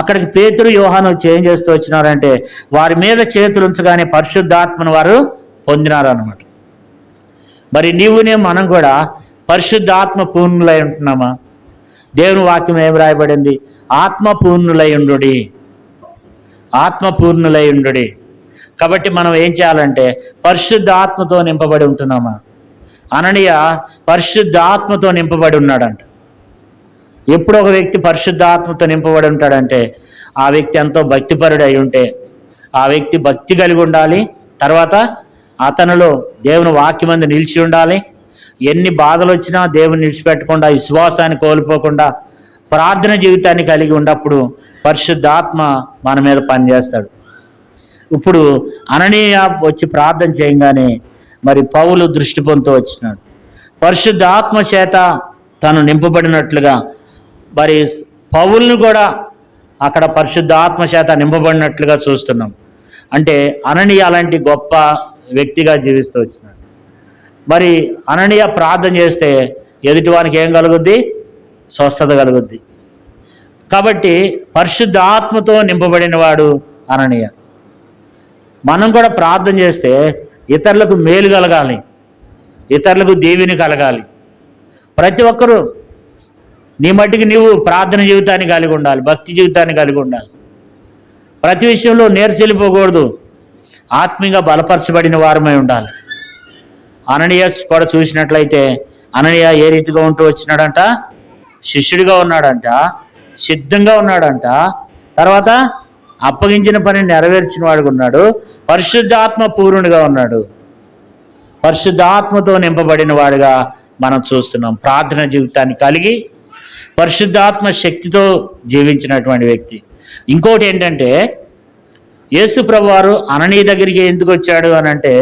అక్కడికి పేతురు యోహాను వచ్చి ఏం చేస్తూ వచ్చినారంటే, వారి మీద చేతులు ఉంచగానే పరిశుద్ధాత్మను వారు పొందినారు అన్నమాట. మరి మనం కూడా పరిశుద్ధాత్మ పూర్ణులై ఉంటున్నామా? దేవుని వాక్యం ఏం రాయబడింది? ఆత్మపూర్ణులై ఉండుడి. కాబట్టి మనం ఏం చేయాలంటే పరిశుద్ధాత్మతో నింపబడి ఉంటున్నామా? అననీయ పరిశుద్ధాత్మతో నింపబడి ఉన్నాడంట. ఎప్పుడు ఒక వ్యక్తి పరిశుద్ధాత్మతో నింపబడి ఉంటాడంటే ఆ వ్యక్తి ఎంతో భక్తిపరుడు అయి ఉంటే, ఆ వ్యక్తి భక్తి కలిగి ఉండాలి. తర్వాత అతనిలో దేవుని వాక్యమందు నిలిచి ఉండాలి. ఎన్ని బాధలు వచ్చినా దేవుని నిలిచిపెట్టకుండా, విశ్వాసాన్ని కోల్పోకుండా ప్రార్థన జీవితాన్ని కలిగి ఉన్నప్పుడు పరిశుద్ధాత్మ మన మీద పనిచేస్తాడు. ఇప్పుడు అననీయ వచ్చి ప్రార్థన చేయగానే మరి పౌలు దృష్టి పొందుతూ వచ్చినాడు. పరిశుద్ధాత్మ చేత తను నింపబడినట్లుగా మరి పౌలును కూడా అక్కడ పరిశుద్ధాత్మ చేత నింపబడినట్లుగా చూస్తున్నాం. అంటే అననీయ అలాంటి గొప్ప వ్యక్తిగా జీవిస్తూ వచ్చినాడు. మరి అననీయ ప్రార్థన చేస్తే ఎదుటివానికి ఏం కలుగుద్ది? స్వస్థత కలుగుద్ది. కాబట్టి పరిశుద్ధాత్మతో నింపబడిన వాడు అననీయ. మనం కూడా ప్రార్థన చేస్తే ఇతరులకు మేలు కలగాలి, ఇతరులకు దీవెని కలగాలి. ప్రతి ఒక్కరూ నీ మట్టికి నీవు ప్రార్థన జీవితాన్ని కలిగి ఉండాలి, భక్తి జీవితాన్ని కలిగి ఉండాలి. ప్రతి విషయంలో నేర్చెల్లిపోకూడదు, ఆత్మీయంగా బలపరచబడిన వారమై ఉండాలి. అననీయ కూడా చూసినట్లయితే అననీయ ఏ రీతిగా ఉంటూ వచ్చినాడంట? శిష్యుడిగా ఉన్నాడంట, సిద్ధంగా ఉన్నాడంట. తర్వాత అప్పగించిన పనిని నెరవేర్చిన వాడుగా ఉన్నాడు, పరిశుద్ధాత్మ పూర్ణుడిగా ఉన్నాడు. పరిశుద్ధాత్మతో నింపబడిన వాడుగా మనం చూస్తున్నాం. ప్రార్థన జీవితాన్ని కలిగి పరిశుద్ధాత్మ శక్తితో జీవించినటువంటి వ్యక్తి. ఇంకోటి ఏంటంటే, యేసు ప్రభువారు అననీయ దగ్గరికి ఎందుకు వచ్చాడు అని అంటే,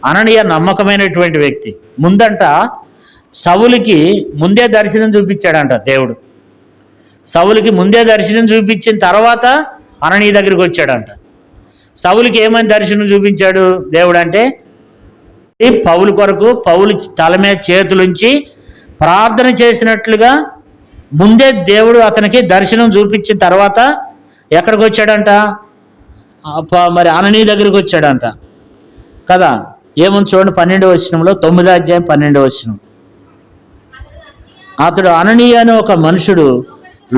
అననీయ నమ్మకమైనటువంటి వ్యక్తి. ముందంట సౌలుకి ముందే దర్శనం చూపించాడంట దేవుడు. సౌలుకి ముందే దర్శనం చూపించిన తర్వాత అననీయ దగ్గరికి వచ్చాడంట. సౌలుకి ఏమని దర్శనం చూపించాడు దేవుడు అంటే, పౌలు కొరకు పౌలు తల మీద చేతులుంచి ప్రార్థన చేసినట్లుగా ముందే దేవుడు అతనికి దర్శనం చూపించిన తర్వాత ఎక్కడికి వచ్చాడంట? మరి అననీయ దగ్గరికి వచ్చాడంట కదా. ఏముంది చూడండి, 12వ వచనంలో, 9వ అధ్యాయం 12వ వచనం. అతడు అననీయ అనే ఒక మనుషుడు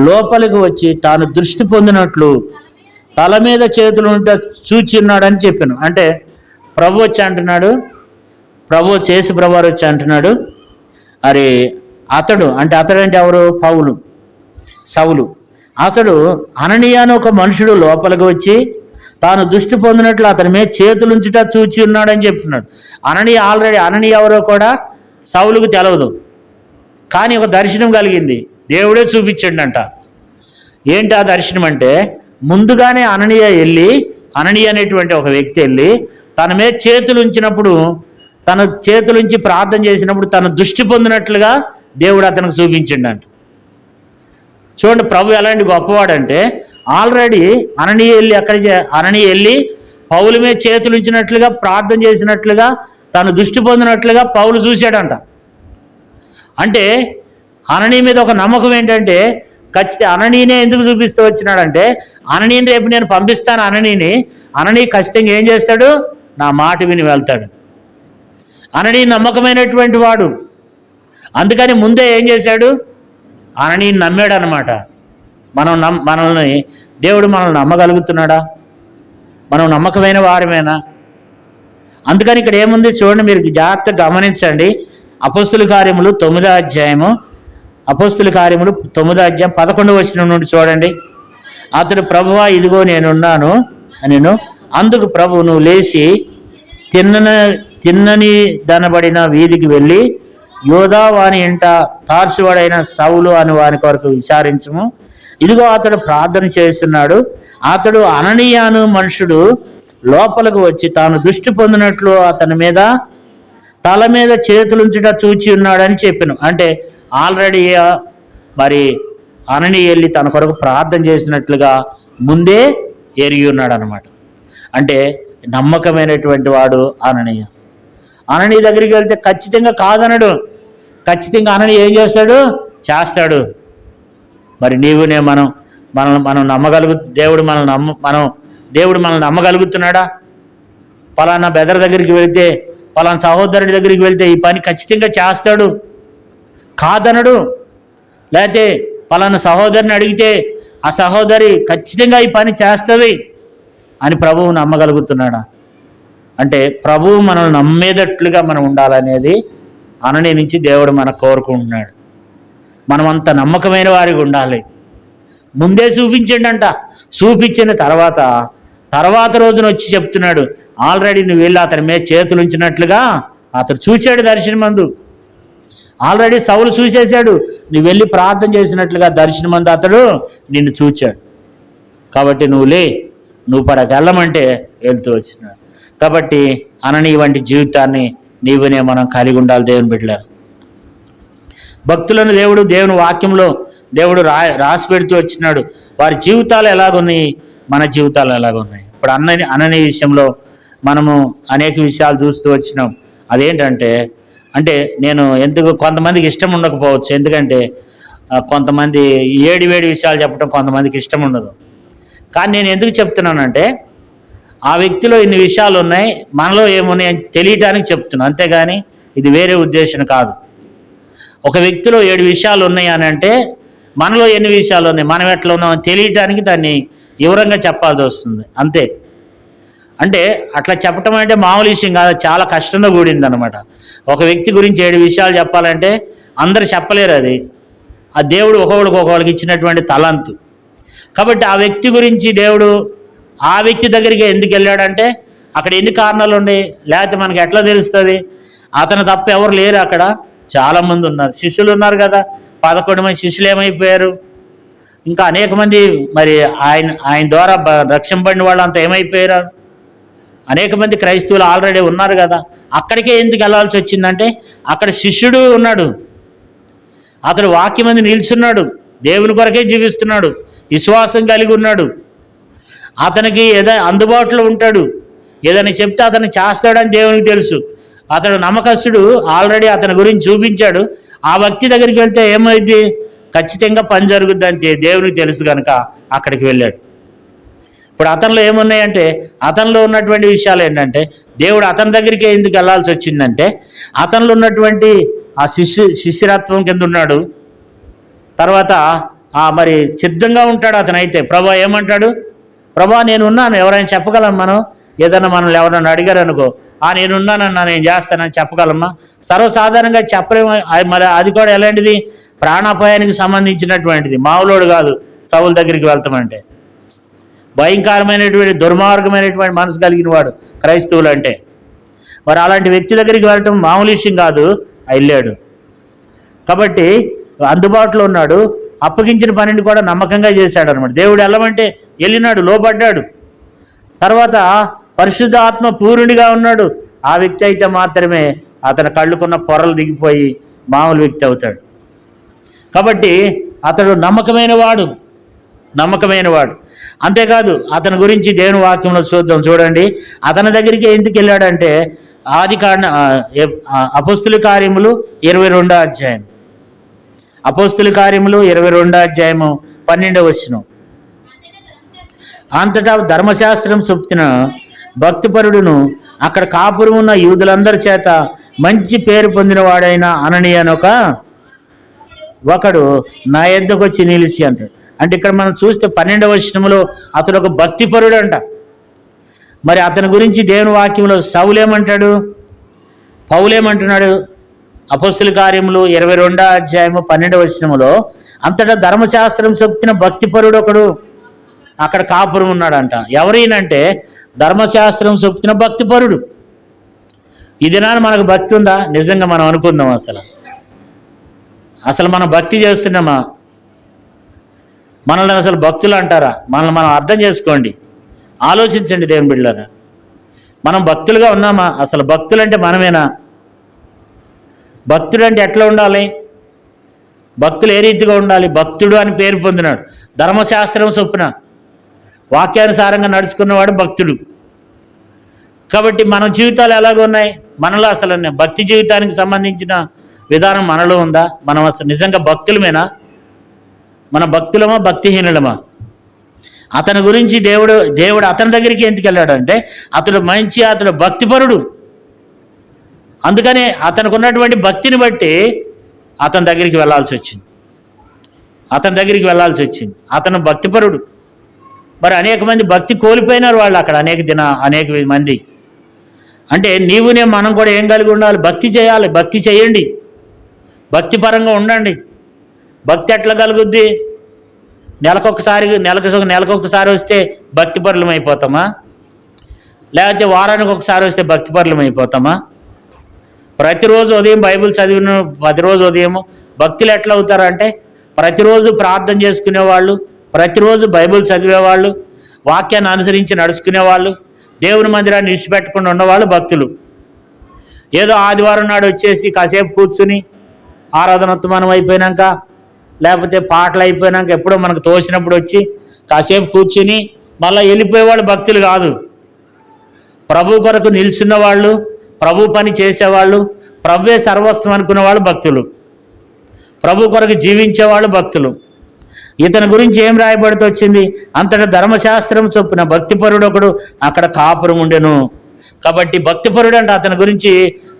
లోపలికి వచ్చి తాను దృష్టి పొందినట్లు తల మీద చేతులు ఉంటే చూచి ఉన్నాడని చెప్పాను. అంటే ప్రభు వచ్చి అంటున్నాడు, ప్రభు చేసి ప్రభువారు వచ్చి అంటున్నాడు, అరే అతడు అంటే ఎవరు? పౌలు, సౌలు. అతడు అననీయ అనే ఒక మనుషుడు లోపలికి వచ్చి తాను దృష్టి పొందినట్లు అతని మీద చేతులుంచుట చూచి ఉన్నాడని చెప్తున్నాడు. అననీయ ఎవరో కూడా సౌలుకు తెలవదు, కానీ ఒక దర్శనం కలిగింది, దేవుడే చూపించాడంట. ఏంటి ఆ దర్శనం అంటే, ముందుగానే అననీయ అనేటువంటి ఒక వ్యక్తి వెళ్ళి తన మీద చేతులు ఉంచినప్పుడు, తన చేతులుంచి ప్రార్థన చేసినప్పుడు తను దృష్టి పొందినట్లుగా దేవుడు అతనికి చూపించిండంట. చూడండి ప్రభు ఎలాంటి గొప్పవాడంటే, ఆల్రెడీ అననీయ వెళ్ళి పౌలు మీద చేతులు ఉంచినట్లుగా ప్రార్థన చేసినట్లుగా తను దృష్టి పొందినట్లుగా పౌలు చూశాడంట. అంటే అననీయ మీద ఒక నమ్మకం ఏంటంటే, ఖచ్చితంగా అననీయనే ఎందుకు చూపిస్తూ వచ్చినాడంటే, అననీయని రేపు నేను పంపిస్తాను అననీయ ఖచ్చితంగా ఏం చేస్తాడు? నా మాట విని వెళ్తాడు. అననీయ నమ్మకమైనటువంటి వాడు. అందుకని ముందే ఏం చేశాడు? అననీయని నమ్మాడు అనమాట. దేవుడు మనల్ని నమ్మగలుగుతున్నాడా? మనం నమ్మకమైన వారమేనా? అందుకని ఇక్కడ ఏముంది చూడండి, మీరు జాగ్రత్తగా గమనించండి. అపోస్తుల కార్యములు 9వ అధ్యాయము, అపోస్తుల కార్యములు 9వ అధ్యాయం 11వ వచనం నుండి చూడండి. అతడు, ప్రభువా ఇదిగో నేనున్నాను నేను. అందుకు ప్రభు, నువ్వు లేచి తిన్నని దనబడిన వీధికి వెళ్ళి యోధా వాని ఇంట తార్సువాడైన సౌలు అని వాని కొరకు విచారించుము. ఇదిగో అతడు ప్రార్థన చేస్తున్నాడు. అతడు అననీయాను మనుషుడు లోపలికి వచ్చి తాను దృష్టి పొందినట్లు అతని మీద తల మీద చేతులుంచుట చూచి ఉన్నాడని చెప్పాను. అంటే ఆల్రెడీ మరి అననీయ వెళ్ళి తన కొరకు ప్రార్థన చేసినట్లుగా ముందే ఎరిగి ఉన్నాడు అనమాట. అంటే నమ్మకమైనటువంటి వాడు అననీయ. అననీయ దగ్గరికి వెళ్తే ఖచ్చితంగా కాదనడు, ఖచ్చితంగా అననీయ ఏం చేస్తాడు? చేస్తాడు. మరి నీవునే మనం దేవుడు మనల్ని నమ్మగలుగుతున్నాడా? పలానా బెదర్ దగ్గరికి వెళ్తే, పలానా సహోదరుడి దగ్గరికి వెళ్తే ఈ పని ఖచ్చితంగా చేస్తాడు, కాదనడు. లేకపోతే పలానా సహోదరిని అడిగితే ఆ సహోదరి ఖచ్చితంగా ఈ పని చేస్తుంది అని ప్రభువు నమ్మగలుగుతున్నాడా? అంటే ప్రభువు మనల్ని నమ్మేటట్లుగా మనం ఉండాలనేది అననీయ నుంచి దేవుడు మనకు కోరుకుంటున్నాడు. మనం అంత నమ్మకమైన వారికి ఉండాలి. ముందే చూపించండి చూపించిన తర్వాత రోజున వచ్చి చెప్తున్నాడు, ఆల్రెడీ నువ్వు వెళ్ళి అతని మీద చేతులు ఉంచినట్లుగా అతడు చూశాడు దర్శనమందు. ఆల్రెడీ సౌలు చూసేశాడు, నువ్వు వెళ్ళి ప్రార్థన చేసినట్లుగా దర్శనమందు అతడు నిన్ను చూచాడు. కాబట్టి నువ్వు పడకెళ్ళమంటే వెళ్తూ వచ్చినాడు. కాబట్టి అననీయ వంటి జీవితాన్ని నీవునే మనం కలిగి ఉండాలి దేవుని బిడ్డలారా. భక్తులను దేవుని వాక్యంలో దేవుడు రాసి పెడుతూ వచ్చినాడు. వారి జీవితాలు ఎలాగున్నాయి, మన జీవితాలు ఎలాగున్నాయి. ఇప్పుడు అననీయ విషయంలో మనము అనేక విషయాలు చూస్తూ వచ్చినాం. అదేంటంటే నేను ఎందుకు కొంతమందికి ఇష్టం ఉండకపోవచ్చు, ఎందుకంటే కొంతమంది వేడి విషయాలు చెప్పడం కొంతమందికి ఇష్టం ఉండదు. కానీ నేను ఎందుకు చెప్తున్నానంటే ఆ వ్యక్తిలో ఇన్ని విషయాలు ఉన్నాయి, మనలో ఏమున్నాయి తెలియటానికి చెప్తున్నాను, అంతేగాని ఇది వేరే ఉద్దేశం కాదు. ఒక వ్యక్తిలో 7 విషయాలు ఉన్నాయి అని అంటే మనలో ఎన్ని విషయాలు ఉన్నాయి, మనం ఎట్లా ఉన్నామని తెలియటానికి దాన్ని వివరంగా చెప్పాల్సి వస్తుంది అంతే. అంటే అట్లా చెప్పటం అంటే మామూలు విషయం కాదు, చాలా కష్టంతో కూడింది అనమాట. ఒక వ్యక్తి గురించి 7 విషయాలు చెప్పాలంటే అందరు చెప్పలేరు. అది ఆ దేవుడు ఒక్కొక్కడికి ఇచ్చినటువంటి తలంతు. కాబట్టి ఆ వ్యక్తి గురించి దేవుడు ఆ వ్యక్తి దగ్గరికి ఎందుకు వెళ్ళాడంటే అక్కడ ఎన్ని కారణాలు ఉన్నాయి, లేకపోతే మనకి ఎట్లా తెలుస్తుంది? అతను తప్ప ఎవరు లేరు, అక్కడ చాలామంది ఉన్నారు. శిష్యులు ఉన్నారు కదా, 11 మంది శిష్యులు ఏమైపోయారు? ఇంకా అనేక మంది మరి ఆయన ద్వారా రక్షింపబడిన వాళ్ళంతా ఏమైపోయారు? అనేక మంది క్రైస్తవులు ఆల్రెడీ ఉన్నారు కదా. అక్కడికే ఎందుకు వెళ్ళాల్సి వచ్చిందంటే అక్కడ శిష్యుడు ఉన్నాడు, అతడు వాక్యం మంది నిల్చున్నాడు, దేవుని కొరకే జీవిస్తున్నాడు, విశ్వాసం కలిగి ఉన్నాడు, అతనికి అందుబాటులో ఉంటాడు, ఏదైనా చెప్తే అతను చేస్తాడని దేవునికి తెలుసు. అతడు నమ్మకస్తుడు, ఆల్రెడీ అతని గురించి చూపించాడు. ఆ వ్యక్తి దగ్గరికి వెళ్తే ఏమైంది? ఖచ్చితంగా పని జరుగుద్ది అంటే దేవునికి తెలుసు కనుక అక్కడికి వెళ్ళాడు. ఇప్పుడు అతనిలో ఏమున్నాయంటే అతనిలో ఉన్నటువంటి విషయాలు ఏంటంటే దేవుడు అతని దగ్గరికి ఎందుకు వెళ్ళాల్సి వచ్చిందంటే అతనిలో ఉన్నటువంటి ఆ శిష్యరత్వం కింద ఉన్నాడు. తర్వాత మరి సిద్ధంగా ఉంటాడు అతనైతే. ప్రభా ఏమంటాడు? ప్రభా నేనున్నాను, ఎవరైనా చెప్పగలం? మనం ఏదన్నా మనల్ని ఎవరైనా అడిగారు అనుకో, నేనున్నానన్నా, నేను చేస్తానని చెప్పగలమ్మా? సర్వసాధారణంగా చెప్పలేము. మరి అది కూడా ఎలాంటిది? ప్రాణాపాయానికి సంబంధించినటువంటిది, మామూలోడు కాదు. సౌలు దగ్గరికి వెళ్తామంటే భయంకరమైనటువంటి దుర్మార్గమైనటువంటి మనసు కలిగిన వాడు క్రైస్తవులు అంటే. మరి అలాంటి వ్యక్తి దగ్గరికి వెళ్ళటం మామూలు విషయం కాదు, వెళ్ళాడు. కాబట్టి అందుబాటులో ఉన్నాడు, అప్పగించిన పనిని కూడా నమ్మకంగా చేశాడు అనమాట. దేవుడు వెళ్ళమంటే వెళ్ళినాడు, లోబడ్డాడు. తర్వాత పరిశుద్ధ ఆత్మ పూర్ణుడిగా ఉన్నాడు. ఆ వ్యక్తి అయితే మాత్రమే అతని కళ్ళుకున్న పొరలు దిగిపోయి మామూలు వ్యక్తి అవుతాడు. కాబట్టి అతడు నమ్మకమైన వాడు. అంతేకాదు అతని గురించి దేవుని వాక్యంలో చూడండి. అతని దగ్గరికి ఎందుకు వెళ్ళాడంటే అపోస్తుల కార్యములు 22వ అధ్యాయం. అపోస్తుల కార్యములు 22వ అధ్యాయము 12వ వచనం. అంతటా ధర్మశాస్త్రం చొప్పున భక్తిపరుడును అక్కడ కాపురం ఉన్న యూదులందరి చేత మంచి పేరు పొందిన వాడైన అననీయ ఒకడు నా యొద్దకు వచ్చి నిలిచి అంటాడు. అంటే ఇక్కడ మనం చూస్తే 12వ వచనంలో అతడు ఒక భక్తిపరుడు అంట. మరి అతని గురించి దేవుని వాక్యంలో పౌలేమంటున్నాడు? అపోస్తుల కార్యములు 22వ అధ్యాయము 12వ వచనములో అంతటా ధర్మశాస్త్రం చొప్పున భక్తిపరుడు ఒకడు అక్కడ కాపురం ఉన్నాడంట. ఎవరైనంటే ధర్మశాస్త్రం చొప్పున భక్తిపరుడు. ఈ దినాన మనకు భక్తి ఉందా? నిజంగా మనం అనుకుందాం, అసలు మనం భక్తి చేస్తున్నామా? మనల్ని అసలు భక్తులు అంటారా? మనల్ని మనం అర్థం చేసుకోండి, ఆలోచించండి దేవుని బిడ్డలారా. మనం భక్తులుగా ఉన్నామా? అసలు భక్తులు అంటే మనమేనా? భక్తుడు అంటే ఎట్లా ఉండాలి? భక్తులు ఏ రీతిగా ఉండాలి? భక్తుడు అని పేరు పొందినాడు, ధర్మశాస్త్రం చొప్పున వాక్యానుసారంగా నడుచుకున్నవాడు భక్తుడు. కాబట్టి మన జీవితాలు ఎలాగున్నాయి? మనలో అసలు భక్తి జీవితానికి సంబంధించిన విధానం మనలో ఉందా? మనం అసలు నిజంగా భక్తులమేనా? మన భక్తులమా భక్తిహీనులమా? అతని గురించి దేవుడు అతని దగ్గరికి ఎందుకు వెళ్ళాడంటే అతడు భక్తిపరుడు. అందుకనే అతనికి ఉన్నటువంటి భక్తిని బట్టి అతని దగ్గరికి వెళ్ళాల్సి వచ్చింది. అతను భక్తిపరుడు. మరి అనేక మంది భక్తి కోల్పోయినారు వాళ్ళు అక్కడ, అనేక మంది. అంటే మనం కూడా ఏం కలిగి ఉండాలి? భక్తి చేయాలి. భక్తి చేయండి, భక్తిపరంగా ఉండండి. భక్తి ఎట్లా కలుగుద్ది? నెలకొకసారి వస్తే భక్తిపరులం అయిపోతామా? లేకపోతే వారానికి ఒకసారి వస్తే భక్తిపరులం అయిపోతామా? ప్రతిరోజు ఉదయం బైబిల్ చదివిన ప్రతిరోజు ఉదయం భక్తులు ఎట్లా అవుతారంటే ప్రతిరోజు ప్రార్థన చేసుకునేవాళ్ళు, ప్రతిరోజు బైబిల్ చదివేవాళ్ళు, వాక్యాన్ని అనుసరించి నడుచుకునేవాళ్ళు, దేవుని మందిరాన్ని విడిచిపెట్టకుండా ఉన్నవాళ్ళు భక్తులు. ఏదో ఆదివారం నాడు వచ్చేసి కాసేపు కూర్చుని ఆరాధనోత్తమానం అయిపోయినాక లేకపోతే పాటలు అయిపోయినాక ఎప్పుడో మనకు తోచినప్పుడు వచ్చి కాసేపు కూర్చుని మళ్ళీ వెళ్ళిపోయేవాళ్ళు భక్తులు కాదు. ప్రభు కొరకు నిల్చున్న వాళ్ళు, ప్రభు పని చేసేవాళ్ళు, ప్రభువే సర్వస్వం అనుకునే వాళ్ళు భక్తులు, ప్రభు కొరకు జీవించేవాళ్ళు భక్తులు. ఇతని గురించి ఏం రాయబడుతూ వచ్చింది? అంతటా ధర్మశాస్త్రం చొప్పున భక్తిపరుడు ఒకడు అక్కడ కాపురం ఉండెను. కాబట్టి భక్తిపరుడు అంటే అతని గురించి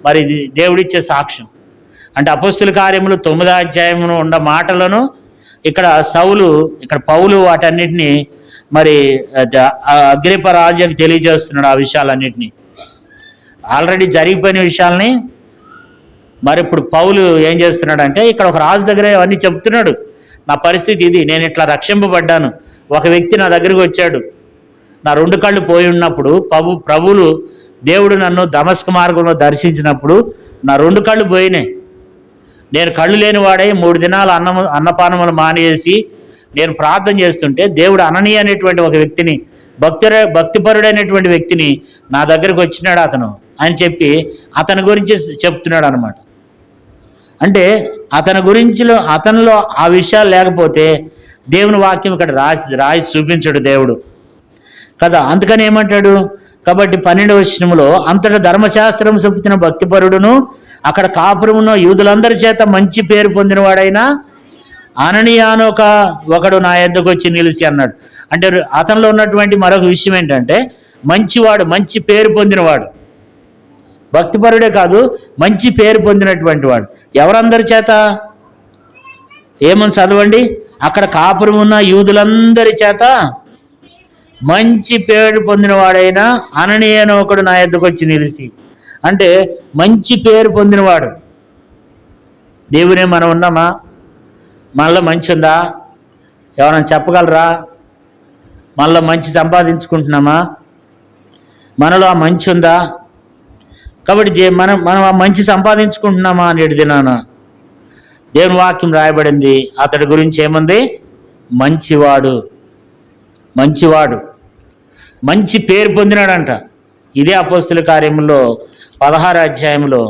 మరి దేవుడిచ్చే సాక్ష్యం. అంటే అపోస్తుల కార్యములు 9వ అధ్యాయమును ఉన్న మాటలను ఇక్కడ పౌలు వాటన్నిటినీ మరి అగ్రిప్ప రాజుకి తెలియజేస్తున్నాడు. ఆ విషయాలన్నింటినీ ఆల్రెడీ జరిగిపోయిన విషయాల్ని మరి ఇప్పుడు పౌలు ఏం చేస్తున్నాడంటే ఇక్కడ ఒక రాజు దగ్గర అవన్నీ చెప్తున్నాడు. నా పరిస్థితి ఇది, నేను ఇట్లా రక్షింపబడ్డాను. ఒక వ్యక్తి నా దగ్గరికి వచ్చాడు, నా 2 కళ్ళు పోయి ఉన్నప్పుడు ప్రభువులు దేవుడు నన్ను దమస్కు మార్గంలో దర్శించినప్పుడు నా 2 కళ్ళు పోయినాయి. నేను కళ్ళు లేని వాడై 3 దినాలు అన్నపానములు మానేసి నేను ప్రార్థన చేస్తుంటే దేవుడు అననీయ అనేటువంటి ఒక వ్యక్తిని, భక్తిపరుడైనటువంటి వ్యక్తిని నా దగ్గరికి వచ్చినాడు అతను అని చెప్పి అతని గురించి చెప్తున్నాడు అనమాట. అంటే అతనిలో ఆ విషయాలు లేకపోతే దేవుని వాక్యం ఇక్కడ రాసి చూపించాడు దేవుడు కదా. అందుకని ఏమంటాడు? కాబట్టి 12వ వచనములో అంతటా ధర్మశాస్త్రం చెప్పుతున్న భక్తిపరుడును అక్కడ కాపురమున్న యూదులందరి చేత మంచి పేరు పొందినవాడైనా అననీయాను ఒకడు నా యొద్దకు వచ్చి నిలిచి అన్నాడు. అంటే అతనిలో ఉన్నటువంటి మరొక విషయం ఏంటంటే మంచివాడు, మంచి పేరు పొందినవాడు, భక్తిపరుడే కాదు మంచి పేరు పొందినటువంటి వాడు. ఎవరందరి చేత? ఏమని చదవండి, అక్కడ కాపురం ఉన్న యూదులందరి చేత మంచి పేరు పొందినవాడైనా అననీయను ఒకడు నా యొద్దకు వచ్చి నిలిచి. అంటే మంచి పేరు పొందినవాడు. దేవునే మనం ఉన్నామా? మనలో మంచి ఉందా? ఎవరైనా చెప్పగలరా? మనలో మంచి సంపాదించుకుంటున్నామా? మనలో ఆ మంచి ఉందా? కాబట్టి మనం ఆ మంచి సంపాదించుకుంటున్నామా అనేది దినాన దేవుని వాక్యం రాయబడింది. అతడి గురించి ఏముంది? మంచివాడు, మంచి పేరు పొందినాడంట. ఇదే అపోస్తుల కార్యములో 16వ అధ్యాయంలో,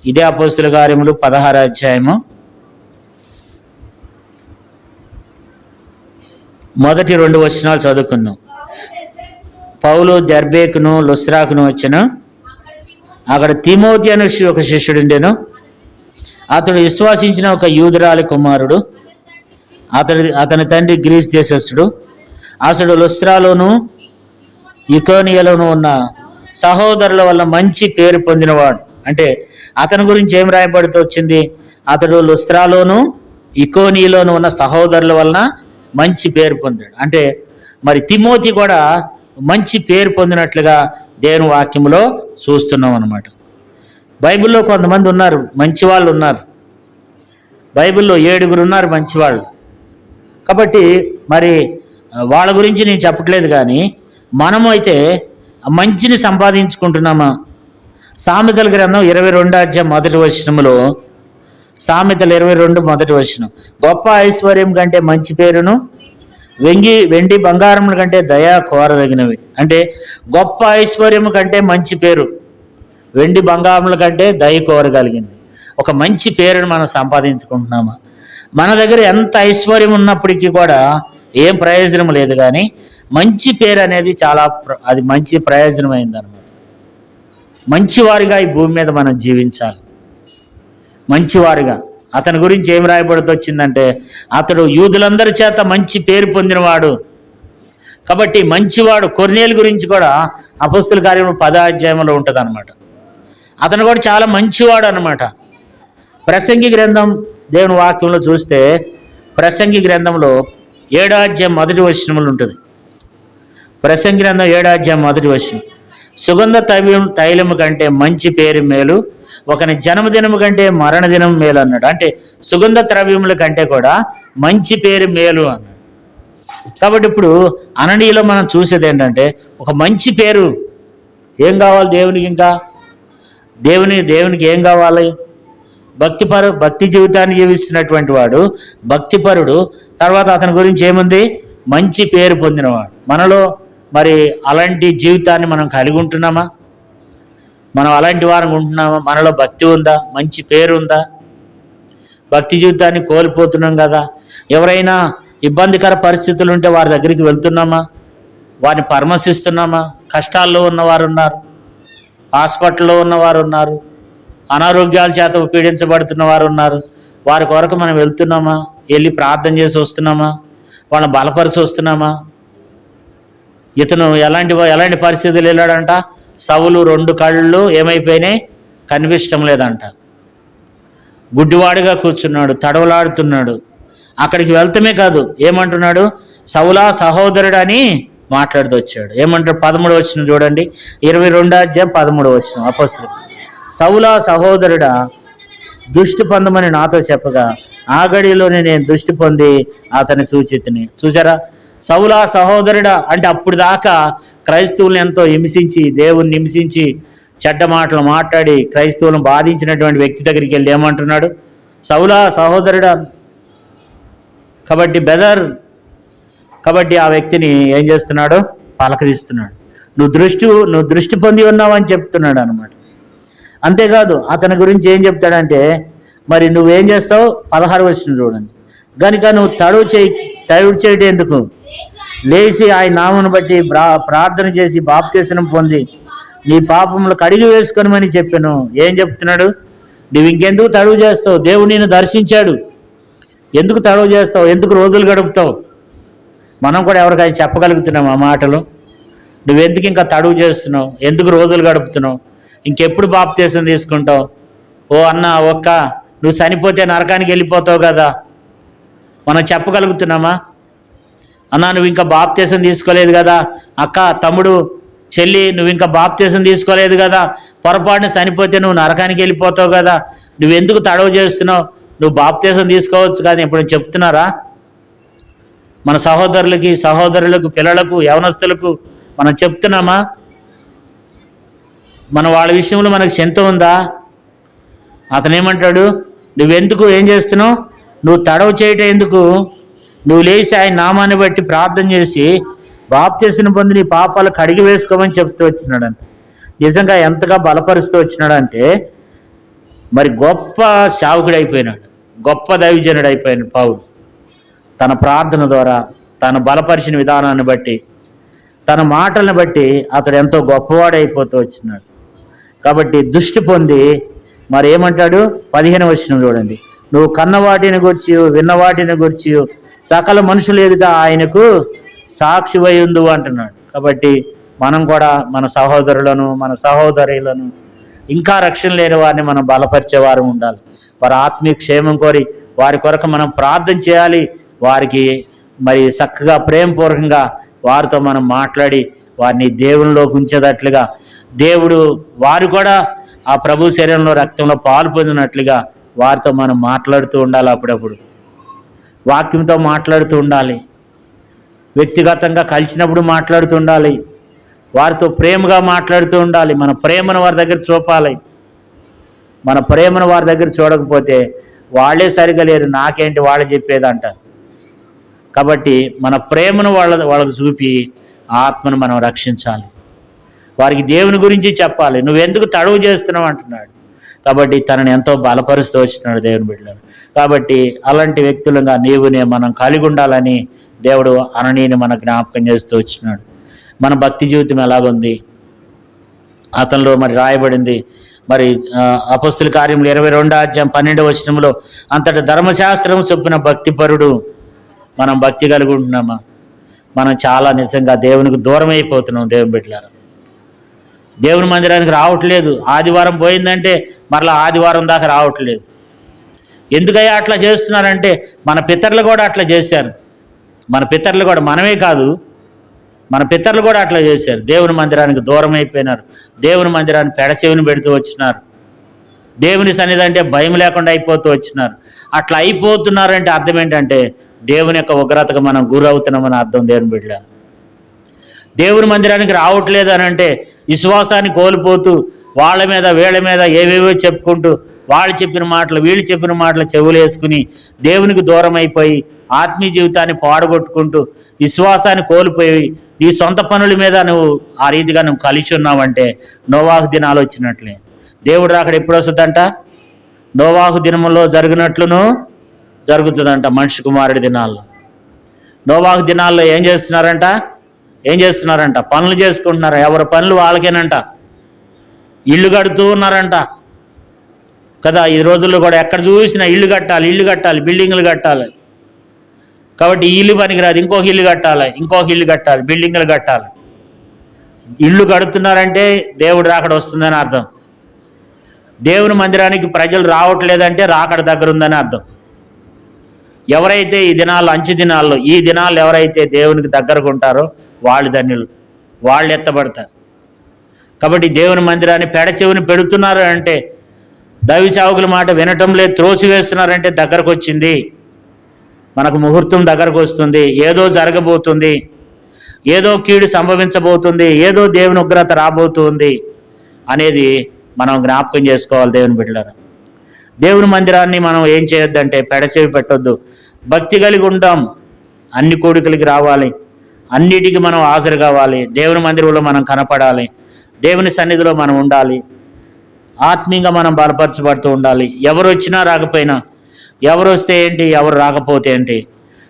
ఇదే అపోస్తుల కార్యములు 16వ అధ్యాయము మొదటి 2 వచనాలు చదువుకుందాం. పౌలు దెర్బేకును లుస్త్రాకును వచ్చెను. అక్కడ తిమోతి అనే ఒక శిష్యుడు ఉండెను. అతడు విశ్వాసించిన ఒక యూదురాలి కుమారుడు. అతని తండ్రి గ్రీస్ దేశస్థుడు. అతడు లుస్త్రాలోను ఇకోనియలోను ఉన్న సహోదరుల వల్ల మంచి పేరు పొందినవాడు. అంటే అతని గురించి ఏం రాయబడుతూ వచ్చింది? అతడు లుస్త్రాలోను ఇకోనియలోను ఉన్న సహోదరుల వలన మంచి పేరు పొందాడు. అంటే మరి తిమోతి కూడా మంచి పేరు పొందినట్లుగా దేవుని వాక్యములో చూస్తున్నాం అన్నమాట. బైబిల్లో కొంతమంది ఉన్నారు, మంచి వాళ్ళు ఉన్నారు. బైబిల్లో 7 ఉన్నారు మంచివాళ్ళు. కాబట్టి మరి వాళ్ళ గురించి నేను చెప్పట్లేదు, కానీ మనము అయితే మంచిని సంపాదించుకుంటున్నామా? సామెతల గ్రంథం 22వ అధ్యాయం 1వ వచనములో, సామెతలు 22 1వ వచనం, గొప్ప ఐశ్వర్యం కంటే మంచి పేరును వెండి బంగారముల కంటే దయ కోరదగినవి. అంటే గొప్ప ఐశ్వర్యం కంటే మంచి పేరు, వెండి బంగారముల కంటే దయ కోరగలిగింది. ఒక మంచి పేరును మనం సంపాదించుకుంటున్నామా? మన దగ్గర ఎంత ఐశ్వర్యం ఉన్నప్పటికీ కూడా ఏం ప్రయోజనం లేదు, కానీ మంచి పేరు అనేది అది మంచి ప్రయోజనమైంది అనమాట. మంచివారిగా ఈ భూమి మీద మనం జీవించాలి, మంచివారిగా. అతని గురించి ఏం రాయబడుతూ వచ్చిందంటే అతడు యూదులందరి చేత మంచి పేరు పొందినవాడు. కాబట్టి మంచివాడు. కొర్నేలు గురించి కూడా అపోస్తుల కార్యము 10వ అధ్యాయంలో ఉంటుంది అనమాట. అతను కూడా చాలా మంచివాడు అనమాట. ప్రసంగి గ్రంథం దేవుని వాక్యంలో చూస్తే ప్రసంగి గ్రంథంలో 7వ అధ్యాయం 1వ వచనములు ఉంటుంది. ప్రసంగి గ్రంథం 7వ అధ్యాయం 1వ వచనం, సుగంధ తైలము కంటే మంచి పేరు మేలు, ఒకని జన్మదినము కంటే మరణదినం మేలు అన్నాడు. అంటే సుగంధ ద్రవ్యముల కంటే కూడా మంచి పేరు మేలు అన్నాడు. కాబట్టి ఇప్పుడు అననీయలో మనం చూసేది ఏంటంటే ఒక మంచి పేరు. ఏం కావాలి దేవునికి? ఇంకా దేవునికి ఏం కావాలి? భక్తి జీవితాన్ని జీవిస్తున్నటువంటి వాడు భక్తిపరుడు. తర్వాత అతని గురించి ఏముంది? మంచి పేరు పొందినవాడు. మనలో మరి అలాంటి జీవితాన్ని మనం కలిగి ఉంటున్నామా? మనం అలాంటి వారం ఉంటున్నామా? మనలో భక్తి ఉందా? మంచి పేరు ఉందా? భక్తి జీవితాన్ని కోల్పోతున్నాం కదా. ఎవరైనా ఇబ్బందికర పరిస్థితులు ఉంటే వారి దగ్గరికి వెళ్తున్నామా? వారిని పరామర్శిస్తున్నామా? కష్టాల్లో ఉన్నవారు ఉన్నారు, హాస్పిటల్లో ఉన్నవారు ఉన్నారు, అనారోగ్యాల చేత పీడించబడుతున్న వారు ఉన్నారు. వారి కొరకు మనం వెళ్తున్నామా? వెళ్ళి ప్రార్థన చేసి వస్తున్నామా? వాళ్ళని బలపరిచి వస్తున్నామా? ఇతను ఎలాంటి పరిస్థితులు వెళ్ళాడంట? సౌలు 2 కళ్ళు ఏమైపోయినాయి? కనిపించడం లేదంట. గుడ్డివాడిగా కూర్చున్నాడు, తడవలాడుతున్నాడు. అక్కడికి వెళ్తమే కాదు, ఏమంటున్నాడు? సౌలా సహోదరుడు అని మాట్లాడుతూ వచ్చాడు. ఏమంటాడు? 13వ వచనం చూడండి, 22వ అధ్యాయం 13వ వచనం. అపొస్తలులు, సౌలా సహోదరుడా, దృష్టి పొందమని నాతో చెప్పగా ఆ గడిలోనే నేను దృష్టి పొంది అతన్ని చూచితిని. చూసారా? సౌలా సహోదరుడా అంటే అప్పుడు దాకా క్రైస్తవులను ఎంతో హింసించి, దేవుణ్ణి హింసించి, చెడ్డ మాటలు మాట్లాడి క్రైస్తవులను బాధించినటువంటి వ్యక్తి దగ్గరికి వెళ్ళి ఏమంటున్నాడు? సౌలా సహోదరుడా. కాబట్టి ఆ వ్యక్తిని ఏం చేస్తున్నాడు? పలకరిస్తున్నాడు. నువ్వు దృష్టి పొంది ఉన్నావని చెప్తున్నాడు అనమాట. అంతేకాదు అతని గురించి ఏం చెప్తాడంటే, మరి నువ్వేం చేస్తావు? 16 వచనం చూడండి. కనుక నువ్వు తడువు చేయటం ఎందుకు? లేచి ఆయన నామమును బట్టి ప్రార్థన చేసి బాప్తిస్మం పొంది నీ పాపములు కడిగి వేసుకొనమని చెప్పాను. ఏం చెప్తున్నాడు? నువ్వు ఇంకెందుకు తడువు చేస్తావు? దేవుడు నిన్ను దర్శించాడు. ఎందుకు తడువు చేస్తావు? ఎందుకు రోజులు గడుపుతావు? మనం కూడా ఎవరికైనా చెప్పగలుగుతున్నాం ఆ మాటలు? నువ్వెందుకు ఇంకా తడువు చేస్తున్నావు? ఎందుకు రోజులు గడుపుతున్నావు? ఇంకెప్పుడు బాప్తిస్మం తీసుకుంటావు? ఓ అన్న, నువ్వు చనిపోతే నరకానికి వెళ్ళిపోతావు కదా. మనం చెప్పగలుగుతున్నామా? అన్న, నువ్వు ఇంకా బాప్తిస్మం తీసుకోలేదు కదా. అక్క, తమ్ముడు, చెల్లి, నువ్వు ఇంకా బాప్తిస్మం తీసుకోలేదు కదా. పొరపాటున చనిపోతే నువ్వు నరకానికి వెళ్ళిపోతావు కదా. నువ్వెందుకు తడవ చేస్తున్నావు? నువ్వు బాప్తిస్మం తీసుకోవచ్చు కానీ ఇప్పుడు చెప్తున్నారా? మన సహోదరులకు, పిల్లలకు, యవనస్తులకు మనం చెప్తున్నామా? మన వాళ్ళ విషయంలో మనకు చింత ఉందా? అతను ఏమంటాడు? నువ్వెందుకు ఏం చేస్తున్నావు? నువ్వు తడవ చేయటం ఎందుకు? నువ్వు లేచి ఆయన నామాన్ని బట్టి ప్రార్థన చేసి బాప్తిస్మం పొంది నీ పాపాలు కడిగి వేసుకోమని చెప్తూ వచ్చినాడంట. నిజంగా ఎంతగా బలపరుస్తూ వచ్చినాడంటే, మరి గొప్ప సేవకుడు అయిపోయినాడు, గొప్ప దైవజనుడు అయిపోయినాడు పౌలు. తన ప్రార్థన ద్వారా, తన బలపరిచిన విధానాన్ని బట్టి, తన మాటలను బట్టి అతడు ఎంతో గొప్పవాడైపోతూ వచ్చినాడు. కాబట్టి దృష్టి పొంది మరి ఏమంటాడు? 15వ వచనం చూడండి. నువ్వు కన్నవాటిని గురించి, విన్నవాటిని గురించి సకల మనుషులు ఎదుట ఆయనకు సాక్షివై ఉండు అంటున్నాడు. కాబట్టి మనం కూడా మన సహోదరులను, మన సహోదరులను, ఇంకా రక్షణ లేని వారిని మనం బలపరిచేవారు ఉండాలి. వారి ఆత్మీయ క్షేమం కోరి వారి కొరకు మనం ప్రార్థన చేయాలి. వారికి మరి చక్కగా ప్రేమపూర్వకంగా వారితో మనం మాట్లాడి వారిని దేవునిలోకి ఉంచేటట్లుగా, దేవుడు వారు కూడా ఆ ప్రభు శరీరంలో, రక్తంలో పాలు పొందినట్లుగా వారితో మనం మాట్లాడుతూ ఉండాలి. అప్పుడప్పుడు వాక్యంతో మాట్లాడుతూ ఉండాలి. వ్యక్తిగతంగా కలిసినప్పుడు మాట్లాడుతూ ఉండాలి. వారితో ప్రేమగా మాట్లాడుతూ ఉండాలి. మన ప్రేమను వారి దగ్గర చూపాలి. మన ప్రేమను వారి దగ్గర చూడకపోతే వాళ్ళే సరిగా లేరు, నాకేంటి వాళ్ళు చెప్పేది అంటారు. కాబట్టి మన ప్రేమను వాళ్ళకు చూపి ఆత్మను మనం రక్షించాలి. వారికి దేవుని గురించి చెప్పాలి. నువ్వెందుకు తడవు చేస్తున్నావు అంటున్నాడు. కాబట్టి తనని ఎంతో బలపరుస్తూ వచ్చినాడు దేవుని బిడ్డలను. కాబట్టి అలాంటి వ్యక్తులుగా నీవునే మనం కలిగి ఉండాలని దేవుడు అననీని మన జ్ఞాపకం చేస్తూ వచ్చినాడు. మన భక్తి జీవితం ఎలాగుంది? అతనిలో మరి రాయబడింది. మరి అపొస్తలుల కార్యములు 22వ అధ్యాయం 12వ వచనంలో, అంతటి ధర్మశాస్త్రం చొప్పున భక్తిపరుడు. మనం భక్తి కలిగి ఉంటున్నామా? మనం చాలా నిజంగా దేవునికి దూరం అయిపోతున్నాం. దేవుని బిడ్డలారా, దేవుని మందిరానికి రావట్లేదు. ఆదివారం పోయిందంటే మరలా ఆదివారం దాకా రావట్లేదు. ఎందుకయ్యా అట్లా చేస్తున్నారంటే, మన పితరులు కూడా అట్లా చేశారు. మన పితరులు కూడా, మనమే కాదు, మన పితరులు కూడా అట్లా చేశారు. దేవుని మందిరానికి దూరం అయిపోయినారు. దేవుని మందిరాన్ని పెడచెవిని పెడుతూ వచ్చినారు. దేవుని సన్నిధి అంటే భయం లేకుండా అయిపోతూ వచ్చినారు. అట్లా అయిపోతున్నారంటే అర్థం ఏంటంటే దేవుని యొక్క ఉగ్రతకు మనం గురవుతున్నామని అర్థం. దేవుని బిడ్డల, దేవుని మందిరానికి రావట్లేదు అని అంటే విశ్వాసాన్ని కోల్పోతూ వాళ్ళ మీద వీళ్ళ మీద ఏవేవో చెప్పుకుంటూ వాళ్ళు చెప్పిన మాటలు వీళ్ళు చెప్పిన మాటలు చెవులు వేసుకుని దేవునికి దూరం అయిపోయి ఆత్మీయ జీవితాన్ని పాడగొట్టుకుంటూ విశ్వాసాన్ని కోల్పోయి నీ సొంత పనుల మీద నువ్వు ఆ రీతిగా నువ్వు కలిసి ఉన్నావంటే నోవాహు దినాలు వచ్చినట్లే. దేవుడు రాకడ ఎప్పుడు వస్తుందంట? నోవాహు దినములో జరిగినట్లును జరుగుతుందంట మనిషి కుమారుడి దినాల్లో. నోవాహు దినాల్లో ఏం చేస్తున్నారంట? పనులు చేసుకుంటున్నారు. ఎవరి పనులు వాళ్ళకేనంట. ఇల్లు కడుతూ ఉన్నారంట కదా. ఈ రోజుల్లో కూడా ఎక్కడ చూసినా ఇల్లు కట్టాలి, బిల్డింగులు కట్టాలి. కాబట్టి ఈ ఇల్లు పనికిరాదు, ఇంకొక ఇల్లు కట్టాలి, బిల్డింగులు కట్టాలి. ఇల్లు కడుతున్నారంటే దేవుడు రాకడ వస్తుందని అర్థం. దేవుని మందిరానికి ప్రజలు రావట్లేదంటే రాకడ దగ్గర ఉందని అర్థం. ఎవరైతే ఈ దినాల్లో అంచె దినాల్లో ఈ దినాల్లో ఎవరైతే దేవునికి దగ్గరకు ఉంటారో వాళ్ళు ధన్యులు, వాళ్ళు ఎత్తబడతారు. కాబట్టి దేవుని మందిరాన్ని పెడచెవిని పెడుతున్నారు అంటే దైవ సేవకుల మాట వినటం లేదు, త్రోసివేస్తున్నారంటే దగ్గరకు వచ్చింది, మనకు ముహూర్తం దగ్గరకు వస్తుంది, ఏదో జరగబోతుంది, ఏదో కీడు సంభవించబోతుంది, ఏదో దేవుని ఉగ్రత రాబోతుంది అనేది మనం జ్ఞాపకం చేసుకోవాలి. దేవుని బిడ్డలారా, దేవుని మందిరాన్ని మనం ఏం చేయొద్దంటే పెడచెవి పెట్టొద్దు. భక్తి కలిగి ఉంటాం, అన్ని కోడికలకి రావాలి, అన్నిటికీ మనం హాజరు కావాలి, దేవుని మందిరంలో మనం కనపడాలి, దేవుని సన్నిధిలో మనం ఉండాలి, ఆత్మీయంగా మనం బలపరచబడుతూ ఉండాలి. ఎవరు వచ్చినా రాకపోయినా, ఎవరు వస్తే ఏంటి, ఎవరు రాకపోతే ఏంటి.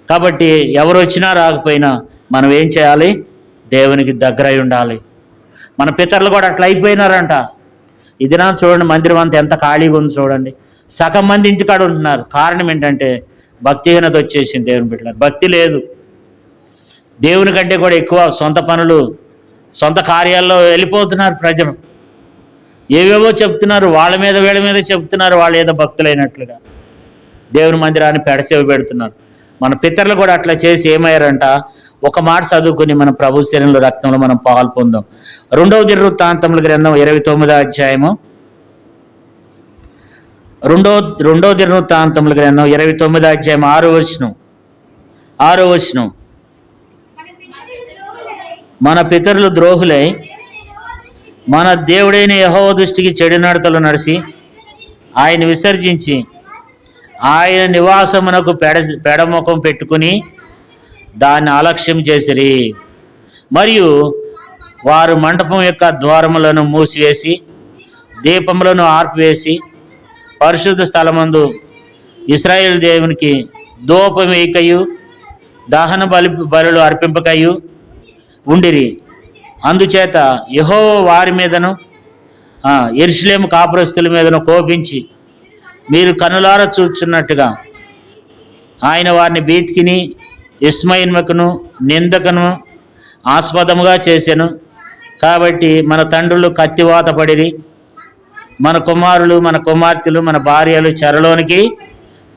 కాబట్టి ఎవరు వచ్చినా రాకపోయినా మనం ఏం చేయాలి? దేవునికి దగ్గరై ఉండాలి. మన పితరులు కూడా అట్లా అయిపోయినారంట. ఈ దినం చూడండి, మందిరం అంతా ఎంత ఖాళీగా ఉంది చూడండి. సగం మంది ఇంటికాడ ఉంటున్నారు. కారణం ఏంటంటే భక్తిహీనత వచ్చేసింది. దేవుని బిడ్డలారా, భక్తి లేదు. దేవుని కంటే కూడా ఎక్కువ సొంత పనులు, సొంత కార్యాల్లో వెళ్ళిపోతున్నారు ప్రజలు. ఏవేవో చెప్తున్నారు, వాళ్ళ మీద వీళ్ళ మీద చెప్తున్నారు, వాళ్ళు ఏదో భక్తులైనట్లుగా దేవుని మందిరాన్ని పెడచెవి పెడుతున్నారు. మన పితరులు కూడా అట్లా చేసి ఏమయ్యారంట? ఒక మాట చదువుకుని మన ప్రభు శరీరంలో రక్తంలో మనం పాలు పొందాం. 2వ దినవృత్తాంతముల గ్రంథం 29వ అధ్యాయము, 2వ దినవృత్తాంతముల గ్రంథం 29వ అధ్యాయం 6వ వచనం. మన పితరులు ద్రోహులై మన దేవుడైన యెహోవా దృష్టికి చెడు నడతలు నడిచి ఆయన విసర్జించి ఆయన నివాసమునకు పెడముఖం పెట్టుకుని దాన్ని అలక్ష్యం చేసిరి. మరియు వారు మంటపం యొక్క ద్వారములను మూసివేసి దీపములను ఆర్పివేసి పరిశుద్ధ స్థలమందు ఇశ్రాయేలు దేవునికి ధూపమేకయు దహన బలులు అర్పింపకయు ఉండిరి. అందుచేత యెహోవా వారి మీదను యెరూషలేము కాపురస్తుల మీదను కోపించి మీరు కనులార చూచున్నట్టుగా ఆయన వారిని బీతికిని ఇష్మాయిల్మకును నిందకను ఆస్పదముగా చేసెను. కాబట్టి మన తండ్రులు కత్తివాత పడిరి, మన కుమారులు మన కుమార్తెలు మన భార్యలు చెరలోనికి.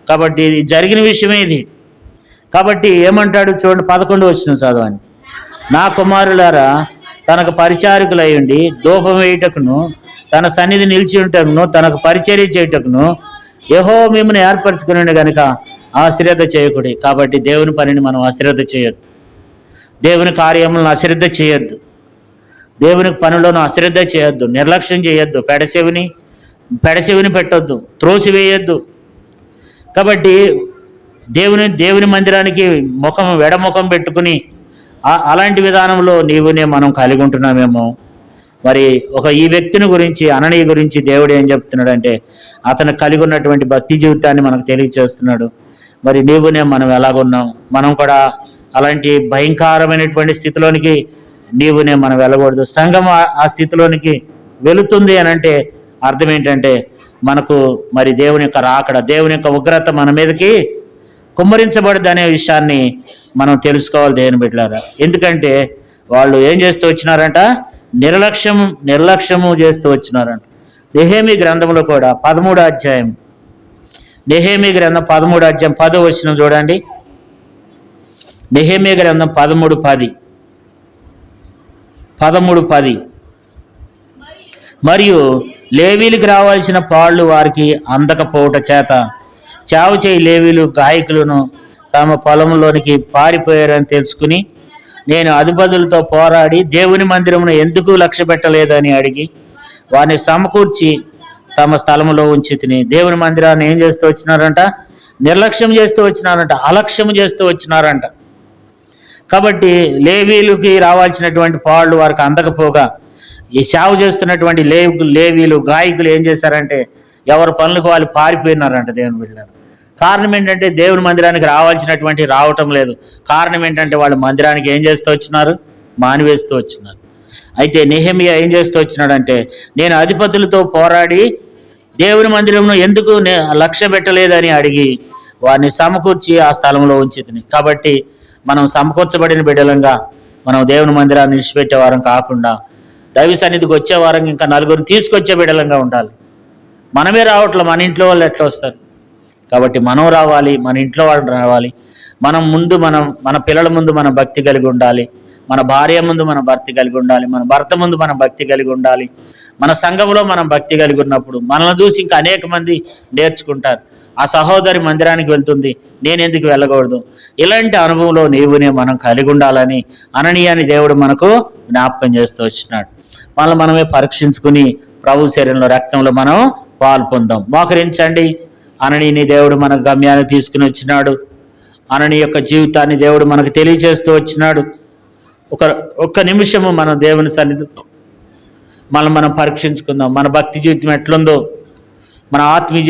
కాబట్టి జరిగిన విషయమే ఇది. కాబట్టి ఏమంటాడు చూడండి, 11వ వచనం చదవండి. నా కుమారులారా, తనకు పరిచారకులై ఉండి ధూపం వేయుటకును తన సన్నిధి నిలిచి ఉంటకును తనకు పరిచర్య చేయుటకును యెహోవా మిమ్మల్ని ఏర్పరచుకుని కనుక అశ్రద్ధ చేయకూడదు. కాబట్టి దేవుని పనిని మనం అశ్రద్ధ చేయొద్దు, దేవుని కార్యములను అశ్రద్ధ చేయొద్దు, దేవుని పనులను అశ్రద్ధ చేయొద్దు, నిర్లక్ష్యం చేయొద్దు, పెడచెవిని పెట్టొద్దు, త్రోసివేయొద్దు. కాబట్టి దేవుని మందిరానికి వెడముఖం పెట్టుకుని అలాంటి విధానంలో నీవునే మనం కలిగి ఉంటున్నామేమో. మరి ఈ వ్యక్తిని గురించి, అననీయ గురించి దేవుడు ఏం చెప్తున్నాడంటే అతను కలిగి ఉన్నటువంటి భక్తి జీవితాన్ని మనకు తెలియచేస్తున్నాడు. మరి నీవునే మనం ఎలాగున్నాం, మనం కూడా అలాంటి భయంకరమైనటువంటి స్థితిలోనికి నీవునే మనం వెళ్ళకూడదు. సంఘం ఆ స్థితిలోనికి వెళుతుంది అని అంటే అర్థం ఏంటంటే మనకు మరి దేవుని యొక్క రాకడ, దేవుని యొక్క ఉగ్రత మన మీదకి కుమ్మరించబడదు అనే విషయాన్ని మనం తెలుసుకోవాలి దేవుని బిడ్డలారా. ఎందుకంటే వాళ్ళు ఏం చేస్తూ వచ్చినారంట? నిర్లక్ష్యము చేస్తూ వచ్చినారంట. నెహెమీ గ్రంథంలో కూడా 13వ అధ్యాయం, నెహెమీ గ్రంథం 13వ అధ్యాయం 10వ వచనం చూడండి. నెహెమీ గ్రంథం 13:10. 13:10. మరియు లేవీలకు రావాల్సిన పాళ్ళు వారికి అందకపోవుట చేత చావు చేయి లేవీలు గాయకులను తమ పొలంలోనికి పారిపోయారని తెలుసుకుని నేను అధిపతులతో పోరాడి దేవుని మందిరమును ఎందుకు లక్ష్య పెట్టలేదని అడిగి వారిని సమకూర్చి తమ స్థలంలో ఉంచి తిని. దేవుని మందిరాన్ని ఏం చేస్తూ వచ్చినారంట? నిర్లక్ష్యం చేస్తూ వచ్చినారంట, అలక్ష్యం చేస్తూ వచ్చినారంట. కాబట్టి లేవీలకి రావాల్సినటువంటి పాళ్ళు వారికి అందకపోగా ఈ సేవ చేస్తున్నటువంటి లేవీలు గాయకులు ఏం చేశారంటే ఎవరి పనులకు వాళ్ళు పారిపోయినారంట. దేవుని బిడ్డలారా, కారణం ఏంటంటే దేవుని మందిరానికి రావాల్సినటువంటి రావటం లేదు. కారణం ఏంటంటే వాళ్ళు మందిరానికి ఏం చేస్తూ వచ్చినారు? మానివేస్తూ వచ్చినారు. అయితే నెహెమియా ఏం చేస్తూ వచ్చినాడంటే నేను అధిపతులతో పోరాడి దేవుని మందిరంను ఎందుకు లక్ష్య పెట్టలేదని అడిగి వారిని సమకూర్చి ఆ స్థలంలో ఉంచితిని. కాబట్టి మనం సమకూర్చబడిన బిడ్డలంగా మనం దేవుని మందిరాన్ని విడిచిపెట్టే వారం కాకుండా దైవ సన్నిధికి వచ్చే వారం ఇంకా నలుగురిని తీసుకొచ్చే బిడ్డలంగా ఉండాలి. మనమే రావట్లే, మన ఇంట్లో వాళ్ళు ఎట్లా వస్తారు? కాబట్టి మనం రావాలి, మన ఇంట్లో వాళ్ళు రావాలి. మన పిల్లల ముందు మనం భక్తి కలిగి ఉండాలి, మన భార్య ముందు మనం భక్తి కలిగి ఉండాలి, మన భర్త ముందు మనం భక్తి కలిగి ఉండాలి. మన సంఘంలో మనం భక్తి కలిగి ఉన్నప్పుడు మనల్ని చూసి ఇంకా అనేక మంది నేర్చుకుంటారు. ఆ సహోదరి మందిరానికి వెళ్తుంది, నేను ఎందుకు వెళ్ళకూడదు? ఇలాంటి అనుభవంలో నీవునే మనం కలిగి ఉండాలని అననీయాని దేవుడు మనకు జ్ఞాపకం చేస్తూ వచ్చినాడు. మనమే పరీక్షించుకుని ప్రభు శరీరంలో రక్తంలో మనం పాలు పొందాం. మోకరించండి. అననీని దేవుడు మన గమ్యాన్ని తీసుకుని వచ్చినాడు. అనని యొక్క జీవితాన్ని దేవుడు మనకు తెలియజేస్తూ వచ్చినాడు. ఒక్క నిమిషము మనం దేవుని సన్నిధి మనం పరీక్షించుకుందాం. మన భక్తి జీవితం ఎట్లుందో, మన ఆత్మీయ